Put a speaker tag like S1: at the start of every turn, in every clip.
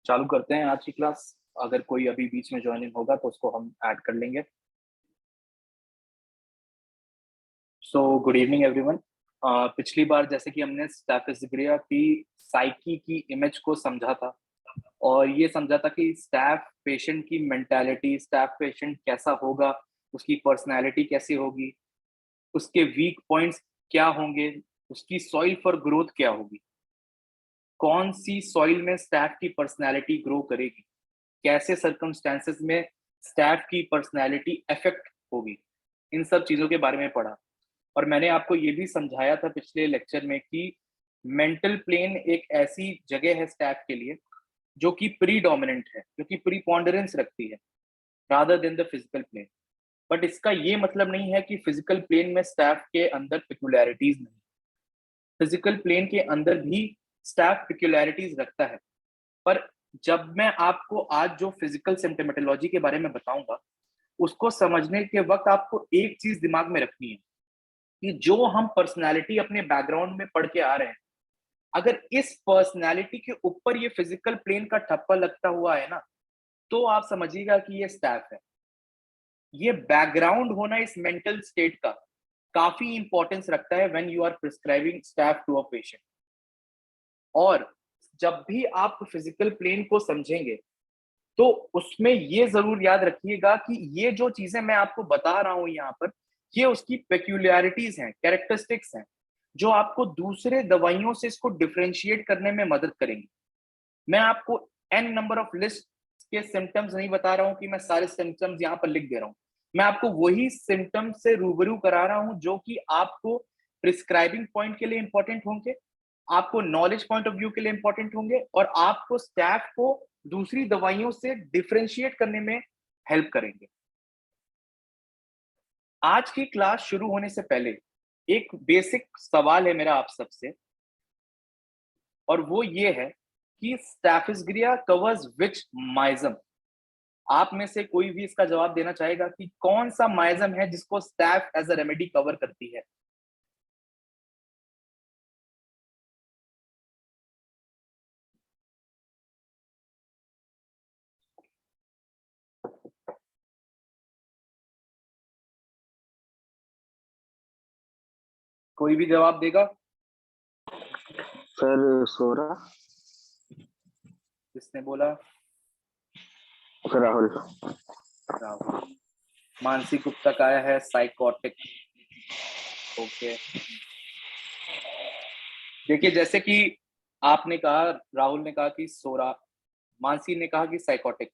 S1: चालू करते हैं आज की क्लास। अगर कोई अभी बीच में ज्वाइन इन होगा तो उसको हम ऐड कर लेंगे। So good evening everyone. पिछली बार जैसे कि हमने स्टैफिज़िग्रिया की साइकी की इमेज को समझा था और ये समझा था कि स्टाफ पेशेंट की मेंटालिटी, स्टाफ पेशेंट कैसा होगा, उसकी पर्सनैलिटी कैसी होगी, उसके वीक पॉइंट्स क्या होंगे, उसकी सॉइल फॉर ग्रोथ क्या होगी, कौन सी सॉइल में स्टाफ की पर्सनैलिटी ग्रो करेगी, कैसे सर्कमस्टेंसेस में स्टाफ की पर्सनैलिटी अफेक्ट होगी। इन सब चीजों के बारे में पढ़ा और मैंने आपको ये भी समझाया था पिछले लेक्चर में कि मेंटल प्लेन एक ऐसी जगह है स्टाफ के लिए जो कि प्रीडोमिनेंट है, जो कि प्रीपोंडरेंस रखती है rather than the physical plane. But इसका ये मतलब नहीं है कि फिजिकल प्लेन में स्टाफ के अंदर पिक्युलैरिटीज नहीं। फिजिकल प्लेन के अंदर भी स्टाफ पिक्युलैरिटीज रखता है। पर जब मैं आपको आज जो फिजिकल सिम्टोमेटोलॉजी के बारे में बताऊंगा, उसको समझने के वक्त आपको एक चीज दिमाग में रखनी है कि जो हम पर्सनालिटी अपने बैकग्राउंड में पढ़ के आ रहे हैं, अगर इस पर्सनालिटी के ऊपर ये फिजिकल प्लेन का ठप्पा लगता हुआ है ना, तो आप समझिएगा कि ये स्टैफ है। ये बैकग्राउंड होना इस मेंटल स्टेट का काफी इंपॉर्टेंस रखता है when you are prescribing staph to a patient. और जब भी आप फिजिकल प्लेन को समझेंगे तो उसमें ये जरूर याद रखिएगा कि ये जो चीजें मैं आपको बता रहा हूं यहाँ पर, ये उसकी पेक्यूलियरिटीज हैं, कैरेक्टरिस्टिक्स हैं, जो आपको दूसरे दवाइयों से इसको डिफरेंशिएट करने में मदद करेंगी। मैं आपको एन नंबर ऑफ लिस्ट के सिम्टम्स नहीं बता रहा हूं कि मैं सारे सिम्टम्स यहाँ पर लिख दे रहा हूं। मैं आपको वही सिम्टम्स से रूबरू करा रहा हूं जो कि आपको प्रिस्क्राइबिंग पॉइंट के लिए इंपॉर्टेंट होंगे, आपको नॉलेज पॉइंट ऑफ व्यू के लिए इंपॉर्टेंट होंगे और आपको स्टाफ को दूसरी दवाइयों से डिफरेंशिएट करने में हेल्प करेंगे। आज की क्लास शुरू होने से पहले एक बेसिक सवाल है मेरा आप सबसे, और वो ये है कि स्टैफिज़ग्रिया कवर्स व्हिच माइज़म। आप में से कोई भी इसका जवाब देना चाहेगा कि कौन सा माइज़म है जिसको staph as a remedy cover करती है? कोई भी जवाब देगा?
S2: Sir psora.
S1: किसने बोला?
S2: राहुल।
S1: राहुल। मानसी गुप्ता का आया है साइकोटिक। ओके, देखिए जैसे कि आपने कहा, राहुल ने कहा कि सोरा, मानसी ने कहा कि साइकोटिक।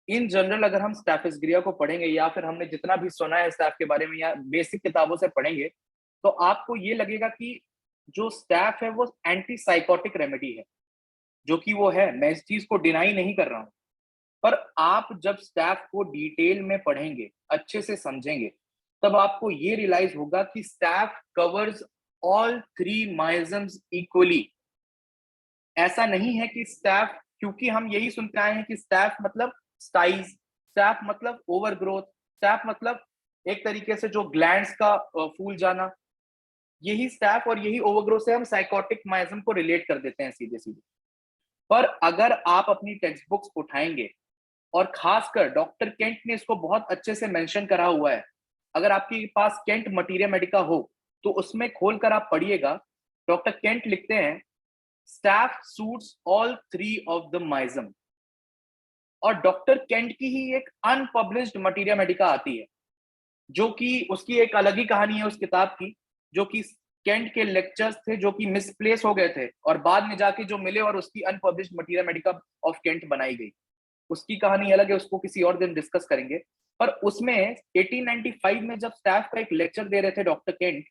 S1: इन जनरल अगर हम स्टैफिज़ग्रिया को पढ़ेंगे या फिर हमने जितना भी सुना है स्टैफ के बारे में या बेसिक किताबों से पढ़ेंगे, तो आपको ये लगेगा कि जो स्टैफ है वो एंटी साइकोटिक रेमेडी है, जो कि वो है, मैं इस चीज को डिनाई नहीं कर रहा हूं। पर आप जब स्टैफ को डिटेल में पढ़ेंगे, अच्छे से समझेंगे, तब आपको ये रियलाइज होगा कि staph covers all three miasms equally. ऐसा नहीं है कि स्टैफ, क्योंकि हम यही सुनते आए हैं कि स्टैफ मतलब स्टाइज, स्टैफ मतलब ओवर ग्रोथ, स्टैफ मतलब एक तरीके से जो ग्लैंड्स का फूल जाना, यही स्टैफ और यही ओवरग्रोथ से हम साइकोटिक माइजम को रिलेट कर देते हैं सीधे सीधे। पर अगर आप अपनी टेक्स्ट बुक्स उठाएंगे, और खासकर डॉक्टर केंट ने इसको बहुत अच्छे से मेंशन करा हुआ है, अगर आपके पास केंट मटीरिया मेडिका हो तो उसमें खोलकर आप पढ़िएगा। डॉक्टर केंट लिखते हैं staff suits all three of the miasm. और डॉक्टर केंट की ही एक अनपब्लिश्ड मटीरिया मेडिका आती है, जो कि उसकी एक अलग ही कहानी है उस किताब की, जो कि केंट के लेक्चर्स थे जो कि मिसप्लेस हो गए थे और बाद में जाके जो मिले और उसकी unpublished materia Medica of Kent बनाई गई। उसकी कहानी अलग है, उसको किसी और दिन डिस्कस करेंगे। पर उसमें 1895 में जब स्टाफ का एक लेक्चर दे रहे थे डॉक्टर केंट,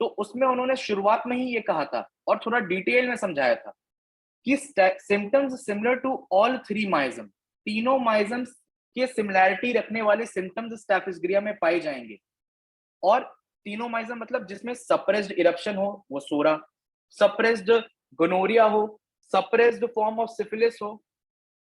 S1: तो उसमें उन्होंने शुरुआत में ही ये कहा था और थोड़ा डिटेल में समझाया था कि symptoms similar to all three miasm, तीनों माइजम्स के सिमिलैरिटी रखने वाले सिम्टम्स स्टैफिज़ग्रिया में पाए जाएंगे। और तीनों माइजम मतलब जिसमें सप्रेस्ड इरप्शन हो वो सोरा, सप्रेस्ड गोनोरिया हो, सप्रेस्ड फॉर्म ऑफ सिफिलिस हो,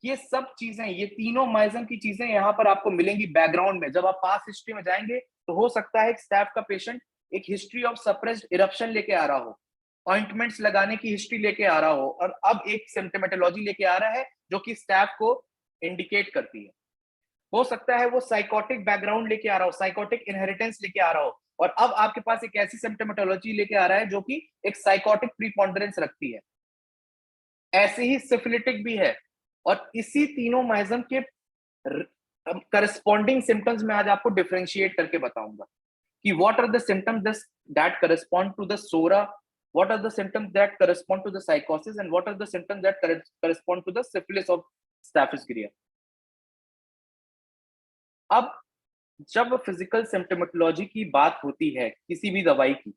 S1: ये सब चीजें, ये तीनों माइजम की चीजें यहाँ पर आपको मिलेंगी बैकग्राउंड में। जब आप पास हिस्ट्री में जाएंगे तो हो सकता है स्टाफ का पेशेंट एक हिस्ट्री ऑफ सप्रेस्ड इरप्शन लेके आ रहा हो, ऑइंटमेंट्स लगाने की हिस्ट्री लेके आ रहा हो और अब एक सिम्टोमेटोलॉजी लेके आ रहा है जो कि स्टैफ को इंडिकेट करती है। हो सकता है वो साइकोटिक बैकग्राउंड लेके आ रहा हो, साइकोटिक इनहेरिटेंस लेके आ रहा हो, और अब आपके पास एक ऐसी सिम्टोमेटोलॉजी लेके आ रहा है जो कि एक साइकोटिक प्रीपोंडरेंस रखती है। ऐसे ही सिफिलिटिक भी है। और इसी तीनों माइजम के करस्पॉन्डिंग सिम्टम्स में आज आपको डिफरेंशिएट करके बताऊंगा कि what are the symptoms that correspond to the psora, what are the symptoms that correspond to the psychosis, and what are the symptoms that correspond to the syphilis of Staphylococcus aureus. अब जब physical symptomatology की बात होती है किसी भी दवाई की,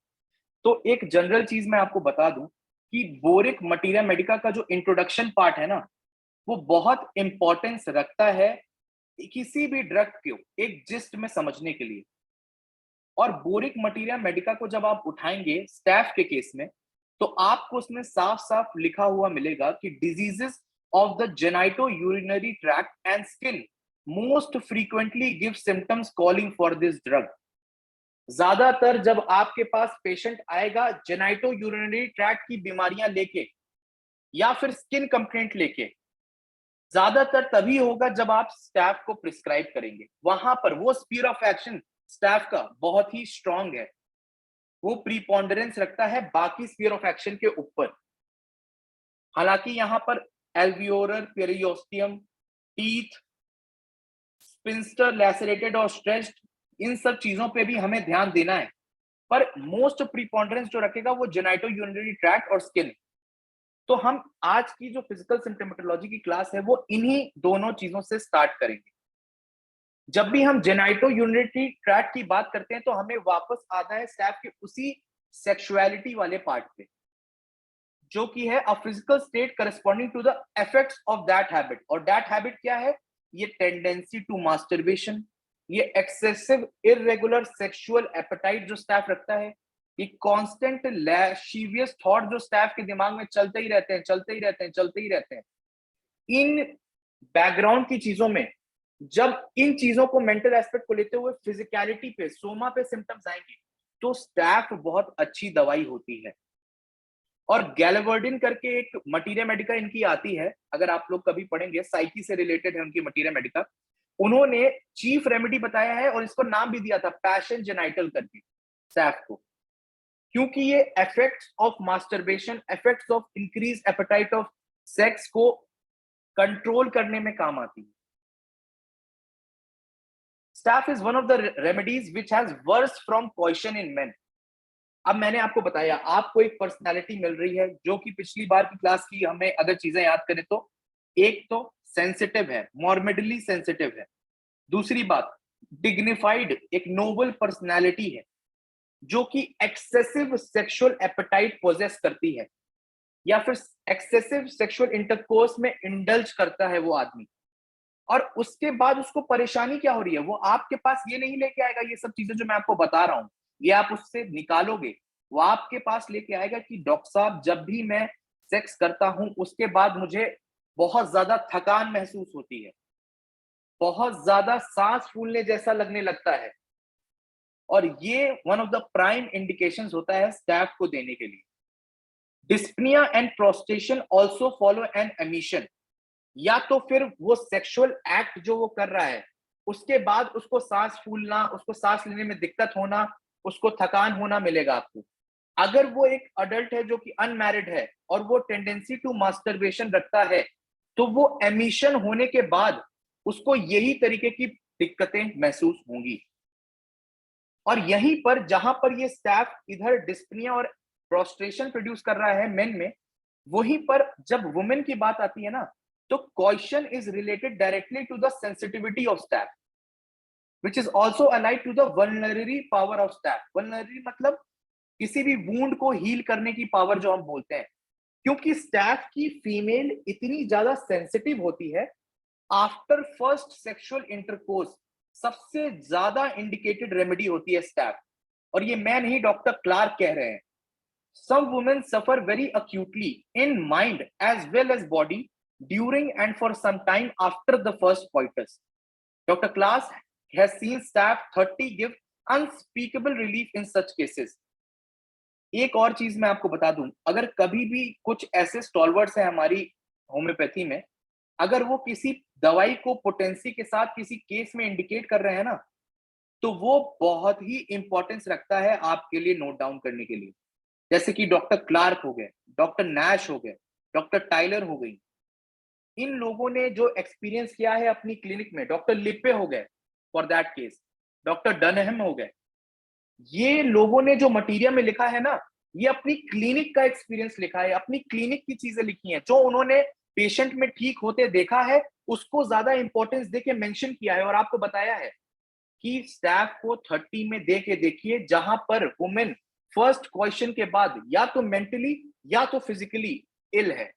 S1: तो एक जनरल चीज मैं आपको बता दूं कि बोरिक मटीरिया मेडिका का जो इंट्रोडक्शन पार्ट है ना, वो बहुत इंपॉर्टेंस रखता है किसी भी ड्रग को एक जिस्ट में समझने के लिए। और बोरिक मटीरिया मेडिका को जब आप उठाएंगे स्टैफ के केस में, तो आपको उसमें साफ साफ लिखा हुआ मिलेगा कि diseases of the genito urinary tract and skin most frequently give symptoms calling for this drug. ज्यादातर जब आपके पास पेशेंट आएगा जेनाइटो यूरिनरी ट्रैक्ट की बीमारियां लेके या फिर स्किन कंप्लेंट लेके, ज्यादातर तभी होगा जब आप स्टैफ को प्रिस्क्राइब करेंगे। वहां पर वो स्पीयर ऑफ एक्शन स्टैफ का बहुत ही स्ट्रांग है, वो प्रीपोंडरेंस रखता है बाकी स्पीयर ऑफ एक्शन के ऊपर। हालांकि यहां पर एल्वियोलर पेरियोस्टियम, टीथ, स्पिंस्टर लैसेरेटेड और स्ट्रेच्ड, इन सब चीजों पे भी हमें ध्यान देना है, पर मोस्ट प्रीपोंडरेंस जो रखेगा वो जेनाइटो यूरिनरी ट्रैक्ट और स्किन। तो हम आज की जो फिजिकल सिम्टोमेटोलॉजी की क्लास है वो इन्हीं दोनों चीजों से स्टार्ट करेंगे। जब भी हम जेनाइटो यूरिनरी ट्रैक्ट की बात करते हैं तो हमें वापस आता है स्टैफ के उसी सेक्सुअलिटी वाले पार्ट पे, जो कि है a physical state corresponding to the effects of that habit. और दैट हैबिट क्या है? ये टेंडेंसी टू मास्टरबेशन, ये एक्सेसिव इरेगुलर सेक्सुअल एपेटाइट जो स्टैफ रखता है, ये कांस्टेंट लैशिवियस थॉट जो स्टैफ के दिमाग में चलते ही रहते हैं, चलते ही रहते हैं, चलते ही रहते हैं। इन बैकग्राउंड की चीजों में जब इन चीजों को मेंटल एस्पेक्ट को लेते हुए फिजिकलिटी पे, सोमा पे सिम्टम्स आएंगे, तो स्टैफ बहुत अच्छी दवाई होती है। और गैलेवर्डिन करके एक मटीरिया मेडिका इनकी आती है, अगर आप लोग कभी पढ़ेंगे, साइकी से रिलेटेड है उनकी मटीरिया मेडिका। उन्होंने चीफ रेमेडी बताया है और इसको नाम भी दिया था पैशन जेनाइटल करके स्टैफ को, क्योंकि ये effects of masturbation, effects of increase appetite of sex को कंट्रोल करने में काम आती है। Staph is one of the remedies which has worse from question in men. अब मैंने आपको बताया आपको एक पर्सनालिटी मिल रही है जो कि पिछली बार की क्लास की हमें अगर चीजें याद करें तो, एक तो सेंसिटिव है, मॉर्बिडली सेंसिटिव है। दूसरी बात, डिग्निफाइड एक नोबल पर्सनालिटी है जो कि एक्सेसिव सेक्सुअल एपेटाइट पोजेस करती है, या फिर एक्सेसिव सेक्सुअल इंटरकोर्स में इंडल्ज करता है वो आदमी। और उसके बाद उसको परेशानी क्या हो रही है, वो आपके पास ये नहीं लेके आएगा ये सब चीजें जो मैं आपको बता रहा हूं, ये आप उससे निकालोगे। वो आपके पास लेके आएगा कि डॉक्टर साहब जब भी मैं सेक्स करता हूं उसके बाद मुझे बहुत ज्यादा थकान महसूस होती है, बहुत ज्यादा सांस फूलने जैसा लगने लगता है। और ये one of the prime indications होता है स्टैफ को देने के लिए। Dyspnoea and prostration also follow an emission, या तो फिर वो सेक्सुअल एक्ट जो वो कर रहा है उसके बाद उसको सांस फूलना, उसको सांस लेने में दिक्कत होना, उसको थकान होना मिलेगा आपको। अगर वो एक अडल्ट है जो कि अनमैरिड है और वो टेंडेंसी टू मास्टरबेशन रखता है, तो वो एमिशन होने के बाद उसको यही तरीके की दिक्कतें महसूस होंगी। और यहीं पर जहां पर ये स्टैफ इधर डिस्पनिया और प्रोस्ट्रेशन प्रोड्यूस कर रहा है मेन में, वहीं पर जब वुमेन की बात आती है ना, तो question is related directly to the sensitivity of staph, which is also allied to the vulnerary power of staff। vulnerary मतलब किसी भी वूंड को हील करने की पावर जो हम बोलते हैं, क्योंकि स्टैफ की फीमेल इतनी ज्यादा सेंसिटिव होती है आफ्टर फर्स्ट सेक्सुअल इंटरकोर्स, सबसे ज्यादा इंडिकेटेड रेमेडी होती है स्टैफ। और ये मैं नहीं, डॉक्टर क्लार्क कह रहे हैं। Some women suffer very acutely in mind as well as body during and for some time after the first coitus. Dr. Klaas has seen staff 30 give unspeakable relief in such cases. एक और चीज मैं आपको बता दूं, अगर कभी भी कुछ ऐसे स्टॉलवर्ड्स हैं हमारी होम्योपैथी में, अगर वो किसी दवाई को पोटेंसी के साथ किसी केस में इंडिकेट कर रहे हैं ना, तो वो बहुत ही इंपॉर्टेंस रखता है आपके लिए नोट डाउन करने के लिए। जैसे कि डॉक्टर क्लार्क हो गए, डॉक्टर नैश हो गए, डॉक्टर टाइलर हो गई, इन लोगों ने जो एक्सपीरियंस किया है अपनी क्लिनिक में, डॉक्टर लिप्पे हो गए फॉर दैट केस, डॉक्टर डनहम हो गए, ये लोगों ने जो मटीरियल में लिखा है ना, ये अपनी क्लिनिक का एक्सपीरियंस लिखा है, अपनी क्लिनिक की चीजें लिखी हैं, जो उन्होंने पेशेंट में ठीक होते देखा है, उसको ज्यादा इंपॉर्टेंस देके मेंशन किया है और आपको बताया है कि स्टाफ को 30 में दे के देखिए, जहां पर वुमेन फर्स्ट क्वेश्चन के बाद या तो मेंटली या तो फिजिकली इल है।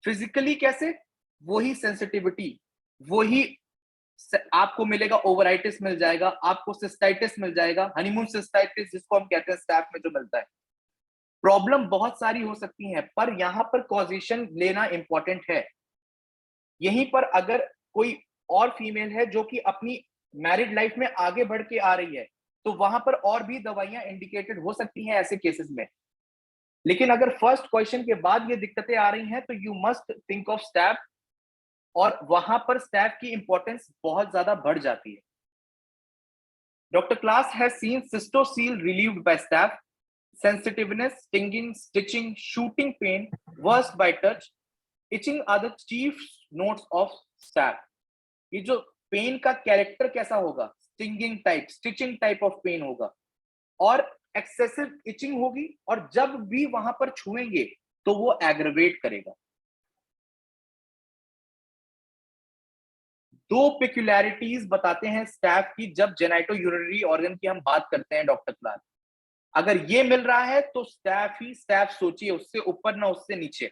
S1: फिजिकली कैसे? वही सेंसिटिविटी, वही आपको मिलेगा, ओवराइटिस मिल जाएगा, आपको सिस्टाइटिस मिल जाएगा, हनीमून सिस्टाइटिस जिसको हम कहते हैं स्टाफ में जो मिलता है। प्रॉब्लम बहुत सारी हो सकती है, पर यहां पर कॉजेशन लेना इंपॉर्टेंट है। यहीं पर अगर कोई और फीमेल है जो कि अपनी मैरिड लाइफ में आगे बढ़ के आ रही है, तो वहां पर और भी दवाइयां इंडिकेटेड हो सकती हैं ऐसे केसेस में। लेकिन अगर फर्स्ट क्वेश्चन के बाद ये दिक्कतें आ रही हैं, तो you must think of step, और वहां पर स्टैप की इंपॉर्टेंस बहुत ज्यादा बढ़ जाती है। Doctor class has seen cystocele relieved by step, sensitiveness, stinging, stitching, shooting pain, worst by touch, itching are the chief notes of staph। ये जो पेन का कैरेक्टर कैसा होगा? Stinging type, stitching type of pain होगा, और excessive etching होगी, और जब भी वहां पर छुएंगे तो वो एग्रवेट करेगा। दो पेक्युलैरिटीज बताते हैं स्टैफ की जब जेनाइटो यूरिनरी ऑर्गन की हम बात करते हैं डॉक्टर क्लास। अगर ये मिल रहा है तो स्टैफ ही स्टैफ, सोचिए उससे ऊपर ना उससे नीचे।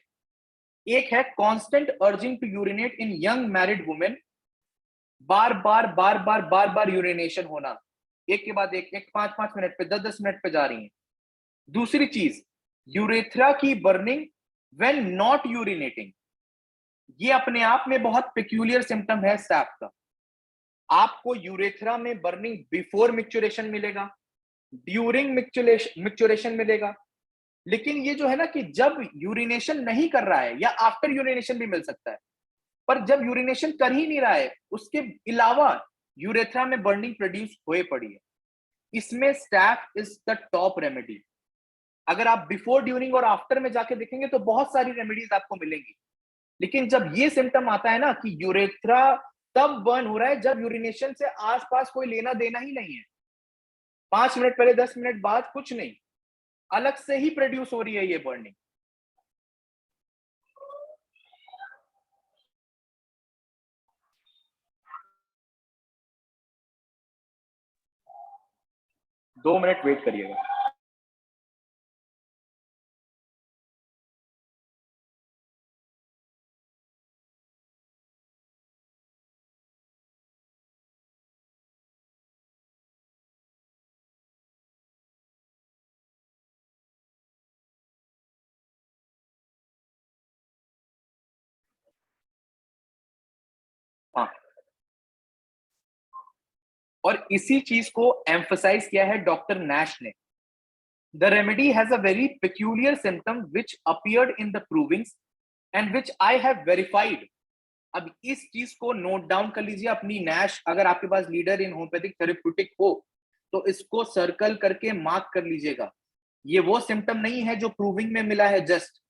S1: एक है constant urging to urinate in young married women, बार बार बार बार बार बार यूरिनेशन होना, एक के बाद एक, 5-5 मिनट पे, 10-10 मिनट पे जा रही है। दूसरी चीज, यूरेथ्रा की बर्निंग व्हेन नॉट यूरिनेटिंग, ये अपने आप में बहुत पेक्यूलियर सिम्टम है स्टैफ का। आपको यूरेथ्रा में बर्निंग बिफोर मिक्चुरेशन मिलेगा, ड्यूरिंग मिक्चुरेशन मिलेगा, लेकिन ये जो है ना कि जब यूरिनेशन नहीं कर रहा है, या आफ्टर यूरिनेशन भी मिल सकता है, पर जब यूरिनेशन कर ही नहीं रहा है, उसके अलावा यूरेथ्रा में बर्निंग प्रोड्यूस हुए पड़ी है, इसमें staph is the top remedy. अगर आप बिफोर, ड्यूरिंग और आफ्टर में जाके देखेंगे तो बहुत सारी रेमेडीज आपको मिलेंगी, लेकिन जब ये सिम्टम आता है ना कि यूरेथ्रा तब बर्न हो रहा है जब यूरिनेशन से आसपास कोई लेना देना ही नहीं है, 5 मिनट पहले, 10 मिनट बाद कुछ नहीं, अलग से ही प्रोड्यूस हो रही है ये बर्निंग। दो मिनट वेट करिएगा। हाँ, और इसी चीज को एम्फसाइज किया है डॉक्टर नैश ने। The remedy has a very peculiar symptom which appeared in the provings and which I have verified. अब इस चीज को नोट डाउन कर लीजिए अपनी नैश, अगर आपके पास लीडर इन होम्योपैथिक थेरेप्यूटिक हो तो इसको सर्कल करके मार्क कर लीजिएगा। ये वो सिम्टम नहीं है जो प्रूविंग में मिला है जस्ट,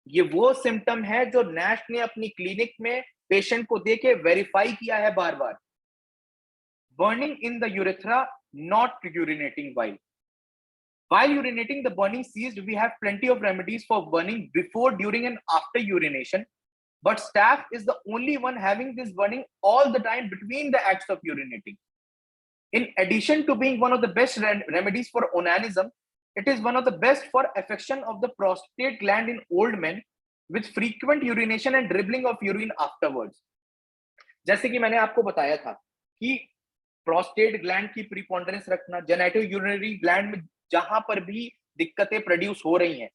S1: ये वो सिम्टम है जो नैश ने अपनी क्लिनिक में पेशेंट को देके वेरीफाई किया है बार बार। Burning in the urethra, not urinating while. While urinating, the burning ceased. We have plenty of remedies for burning before, during, and after urination. But staph is the only one having this burning all the time between the acts of urinating. In addition to being one of the best remedies for onanism, it is one of the best for affection of the prostate gland in old men with frequent urination and dribbling of urine afterwards. जैसे कि मैंने आपको बताया था कि prostate gland की preponderance रखना, genito urinary gland में जहां पर भी दिक्कतें प्रोड्यूस हो रही हैं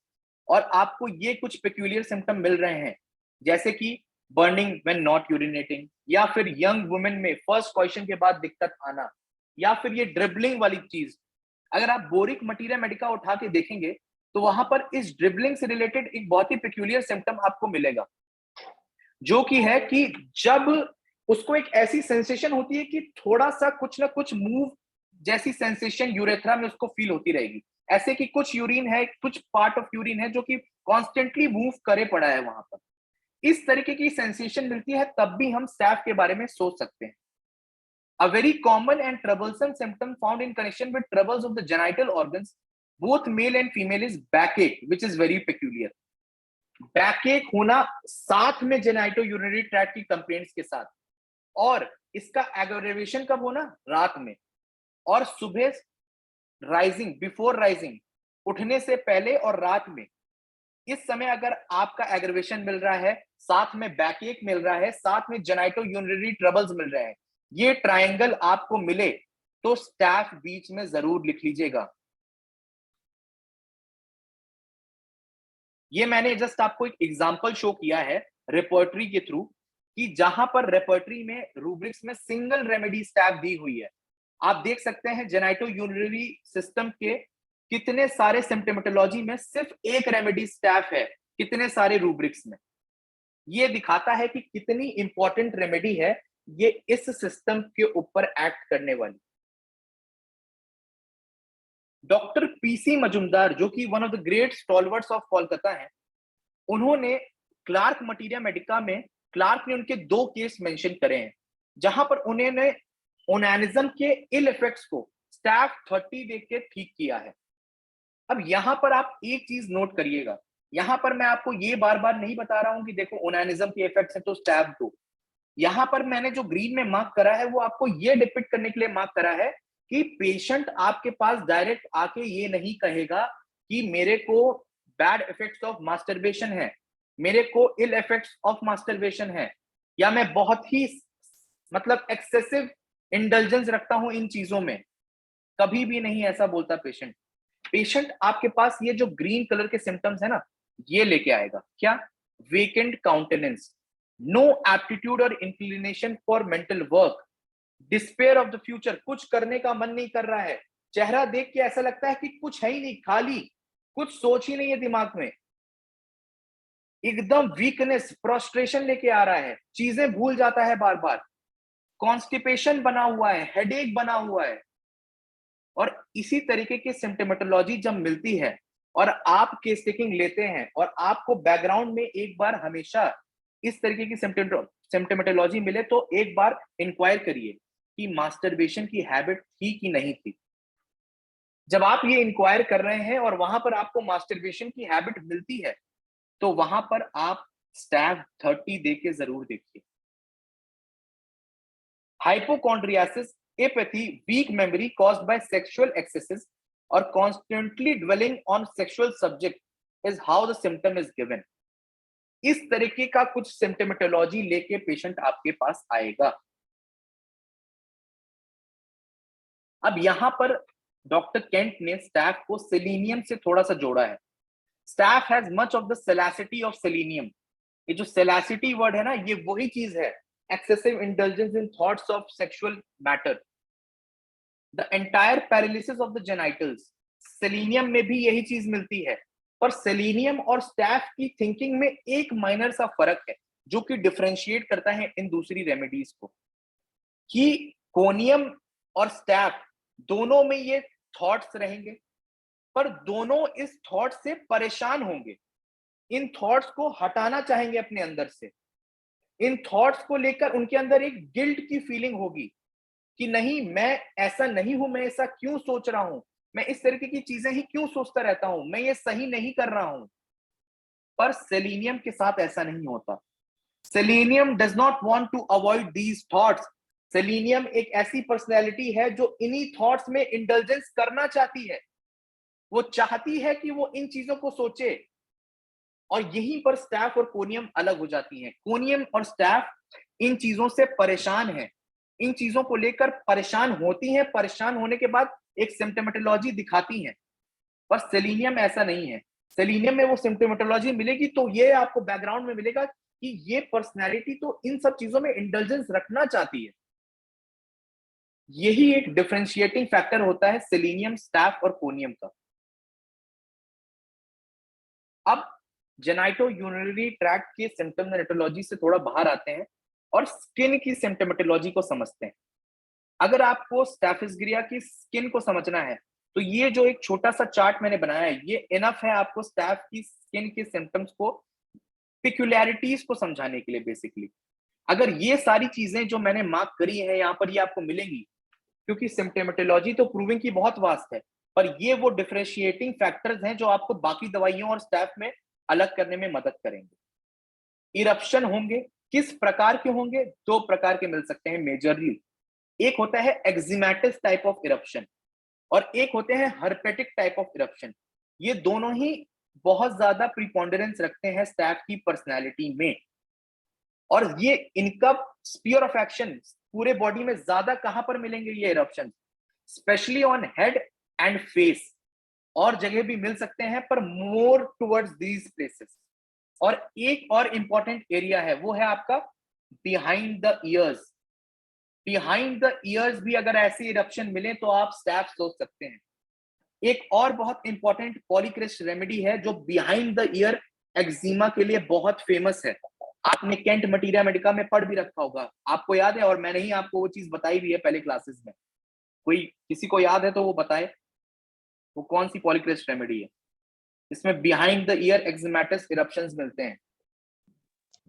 S1: और आपको ये कुछ पेक्यूलियर सिम्टम मिल रहे हैं, जैसे कि बर्निंग व्हेन नॉट यूरिनेटिंग, या फिर यंग वुमेन में फर्स्ट क्वेश्चन के बाद दिक्कत आना, या फिर ये ड्रिबलिंग वाली चीज, अगर आप बोरिक मटीरिया मेडिका उठा के देखेंगे तो वहां पर इस ड्रिबलिंग से रिलेटेड एक बहुत ही पेक्यूलियर सिम्टम आपको मिलेगा, जो कि है कि जब उसको एक ऐसी सेंसेशन होती है कि थोड़ा सा कुछ ना कुछ मूव जैसी सेंसेशन यूरेथ्रा में उसको फील होती रहेगी, ऐसे कि कुछ यूरिन है, कुछ पार्ट ऑफ यूरिन है जो कि कॉन्स्टेंटली मूव करे पड़ा है वहां पर। इस तरीके की सेंसेशन मिलती है, तब भी हम स्टैफ के बारे में सोच सकते हैं। A very common and troublesome symptom found in connection with troubles of the genital organs, both male and female, is backache, which is very peculiar. बैकएक होना साथ में जेनाइटो यूरिनरी ट्रैक्ट की कंप्लेंट्स के साथ, और इसका एग्रेवेशन कब होना? रात में, और सुबह राइजिंग, बिफोर राइजिंग, उठने से पहले और रात में। इस समय अगर आपका एग्रेवेशन मिल रहा है, साथ में बैकएक मिल रहा है, साथ में जेनाइटो यूरिनरी ट्रबल्स मिल रहे हैं, ये ट्रायंगल आपको मिले तो स्टैफ बीच में जरूर लिख लीजिएगा। ये मैंने जस्ट आपको एक एग्जांपल शो किया है रेपर्टरी के थ्रू, कि जहां पर रेपर्टरी में रूब्रिक्स में सिंगल रेमेडी स्टैफ दी हुई है। आप देख सकते हैं जेनाइटो यूरिनरी सिस्टम के कितने सारे सिम्टोमेटोलॉजी में सिर्फ एक रेमेडी स्टैफ है, कितने सारे रूब्रिक्स में। ये दिखाता है कि कितनी इंपॉर्टेंट रेमेडी है ये इस सिस्टम के ऊपर एक्ट करने वाली। डॉक्टर पीसी मजुमदार, जो कि one of the great stalwarts of Kolkata हैं, उन्होंने क्लार्क मटीरिया मेडिका में क्लार्क ने उनके 2 केस मेंशन करे हैं, जहां पर उन्होंने ओनानिज्म के इल इफेक्ट्स को स्टैफ 30 देख के ठीक किया है। अब यहां पर आप एक चीज नोट करिएगा, यहां पर मैं आपको ये बार बार नहीं बता रहा हूं कि देखो ओनानिज्म के इफेक्ट्स हैं तो स्टैफ दो। यहां पर मैंने जो ग्रीन में मार्क करा है वो आपको ये डिपिक्ट करने के लिए मार्क करा है कि पेशेंट आपके पास डायरेक्ट आके ये नहीं कहेगा कि मेरे को बैड इफेक्ट्स ऑफ मास्टरबेशन है, मेरे को इल इफेक्ट्स ऑफ मास्टरबेशन है, या मैं बहुत ही मतलब एक्सेसिव इंडल्जेंस रखता हूं इन चीजों में। कभी भी नहीं ऐसा बोलता पेशेंट। पेशेंट आपके पास ये जो ग्रीन कलर के सिम्टम्स है ना, ये लेके आएगा। क्या? वेकेंट काउंटेनेंस, नो एप्टीट्यूड और inclination for mental work, despair of the future, कुछ करने का मन नहीं कर रहा है, चेहरा देख के ऐसा लगता है कि कुछ है ही नहीं, खाली, कुछ सोच ही नहीं है दिमाग में, एकदम वीकनेस, फ्रस्ट्रेशन लेके आ रहा है, चीजें भूल जाता है बार बार, कॉन्स्टिपेशन बना हुआ है, हेडेक बना हुआ है। और इसी तरीके की सिम्टोमेटोलॉजी जब मिलती है और आप केस टेकिंग लेते हैं और आपको बैकग्राउंड में एक बार हमेशा इस तरीके की सिम्टोमेटोलॉजी मिले तो एक बार इंक्वायर करिए कि मास्टरबेशन की हैबिट थी कि नहीं थी। जब आप ये इंक्वायर कर रहे हैं और वहां पर आपको मास्टरबेशन की हैबिट मिलती है तो वहां पर आप स्टैफ 30 दे के जरूर देखिए। Hypochondriasis, apathy, weak memory caused by sexual excesses or constantly dwelling on sexual subject is how the symptom is given. इस तरीके का कुछ सिम्टोमेटोलॉजी लेके पेशेंट आपके पास आएगा। अब यहां पर डॉक्टर केंट ने स्टैफ को सेलेनियम से थोड़ा सा जोड़ा है। Staph has much of the salacity of selenium. ये जो सेलासिटी वर्ड है ना, ये वही चीज है, excessive indulgence in thoughts of sexual matter, the entire paralysis of the genitals। Selenium में भी यही चीज मिलती है, पर सेलेनियम और स्टैफ की थिंकिंग में एक माइनर सा फर्क है जो कि डिफरेंशिएट करता है इन दूसरी रेमेडीज को, कि कोनियम और स्टैफ दोनों में ये थॉट्स रहेंगे, पर दोनों इस थॉट से परेशान होंगे, इन थॉट्स को हटाना चाहेंगे अपने अंदर से, इन थॉट्स को लेकर उनके अंदर एक गिल्ट की फीलिंग होगी कि नहीं, मैं ऐसा नहीं हूं, मैं ऐसा क्यों सोच रहा हूं, मैं इस तरीके की चीजें ही क्यों सोचता रहता हूं, मैं ये सही नहीं कर रहा हूं। पर सेलेनियम के साथ ऐसा नहीं होता। Selenium does not want to avoid these thoughts. Selenium एक ऐसी पर्सनैलिटी है जो इन्हीं थॉट्स में इंडल्जेंस करना चाहती है, वो चाहती है कि वो इन चीजों को सोचे। और यहीं पर स्टैफ और कोनियम अलग हो जाती हैं। कोनियम और स्टैफ इन चीजों से परेशान हैं, इन चीजों को लेकर परेशान होती हैं, परेशान होने के बाद एक सिम्टोमेटोलॉजी दिखाती हैं। पर सेलेनियम ऐसा नहीं है। सेलेनियम में वो सिम्टोमेटोलॉजी मिलेगी तो ये आपको बैकग्राउंड में मिलेगा कि ये पर्सनैलिटी तो इन सब चीजों में इंडल्जेंस रखना चाहती है। यही एक डिफरेंशिएटिंग फैक्टर होता है सेलेनियम, स्टैफ और कोनियम का। अब जेनाइटो यूरिनरी ट्रैक्ट के सिम्टोमेटोलॉजी से थोड़ा बाहर आते हैं और स्किन की सिम्टोमेटोलॉजी को समझते हैं। अगर आपको स्टैफिसग्रिया की स्किन को समझना है तो ये जो एक छोटा सा चार्ट मैंने बनाया है ये इनफ है आपको स्टैफ की स्किन के सिम्टम्स को, पिक्यूलैरिटीज को समझाने के लिए बेसिकली। अगर ये सारी चीजें जो मैंने मार्क करी है यहाँ पर ये आपको मिलेंगी, क्योंकि सिम्टोमेटोलॉजी तो प्रूविंग की बहुत वास्ट है, पर ये वो डिफरेंशिएटिंग फैक्टर्स हैं जो आपको बाकी दवाइयों और स्टैफ में अलग करने में मदद करेंगे। इरप्शन होंगे, किस प्रकार के होंगे? दो प्रकार के मिल सकते हैं मेजरली। एक होता है एक्जिमेटिस टाइप ऑफ इरप्शन और एक होते हैं हर्पेटिक टाइप ऑफ इरप्शन। ये दोनों ही बहुत ज्यादा प्रीपोंडेरेंस रखते हैं स्टैफ की पर्सनैलिटी में, और ये इनका स्पीयर ऑफ एक्शन पूरे बॉडी में ज्यादा कहां पर मिलेंगे ये eruption? Specially on head and face, और जगह भी मिल सकते हैं पर मोर टुवर्ड्स दीज प्लेसेस। और एक और इंपॉर्टेंट एरिया है वो है आपका behind the years. Behind the years भी अगर ऐसे इरप्शन मिले तो आप स्टैफ सोच सकते हैं। एक और बहुत इंपॉर्टेंट पॉलीक्रिस्ट रेमेडी है जो बिहाइंड द ईयर एक्जिमा के लिए बहुत फेमस है। आपने कैंट मटीरिया मेडिका में पढ़ भी रखा होगा, आपको याद है, और मैंने ही आपको वो चीज बताई भी है पहले क्लासेस में। कोई किसी को याद है तो वो बताए, वो कौन सी पॉलीक्रिस्ट रेमेडी है इसमें behind the year eczematous eruptions मिलते हैं?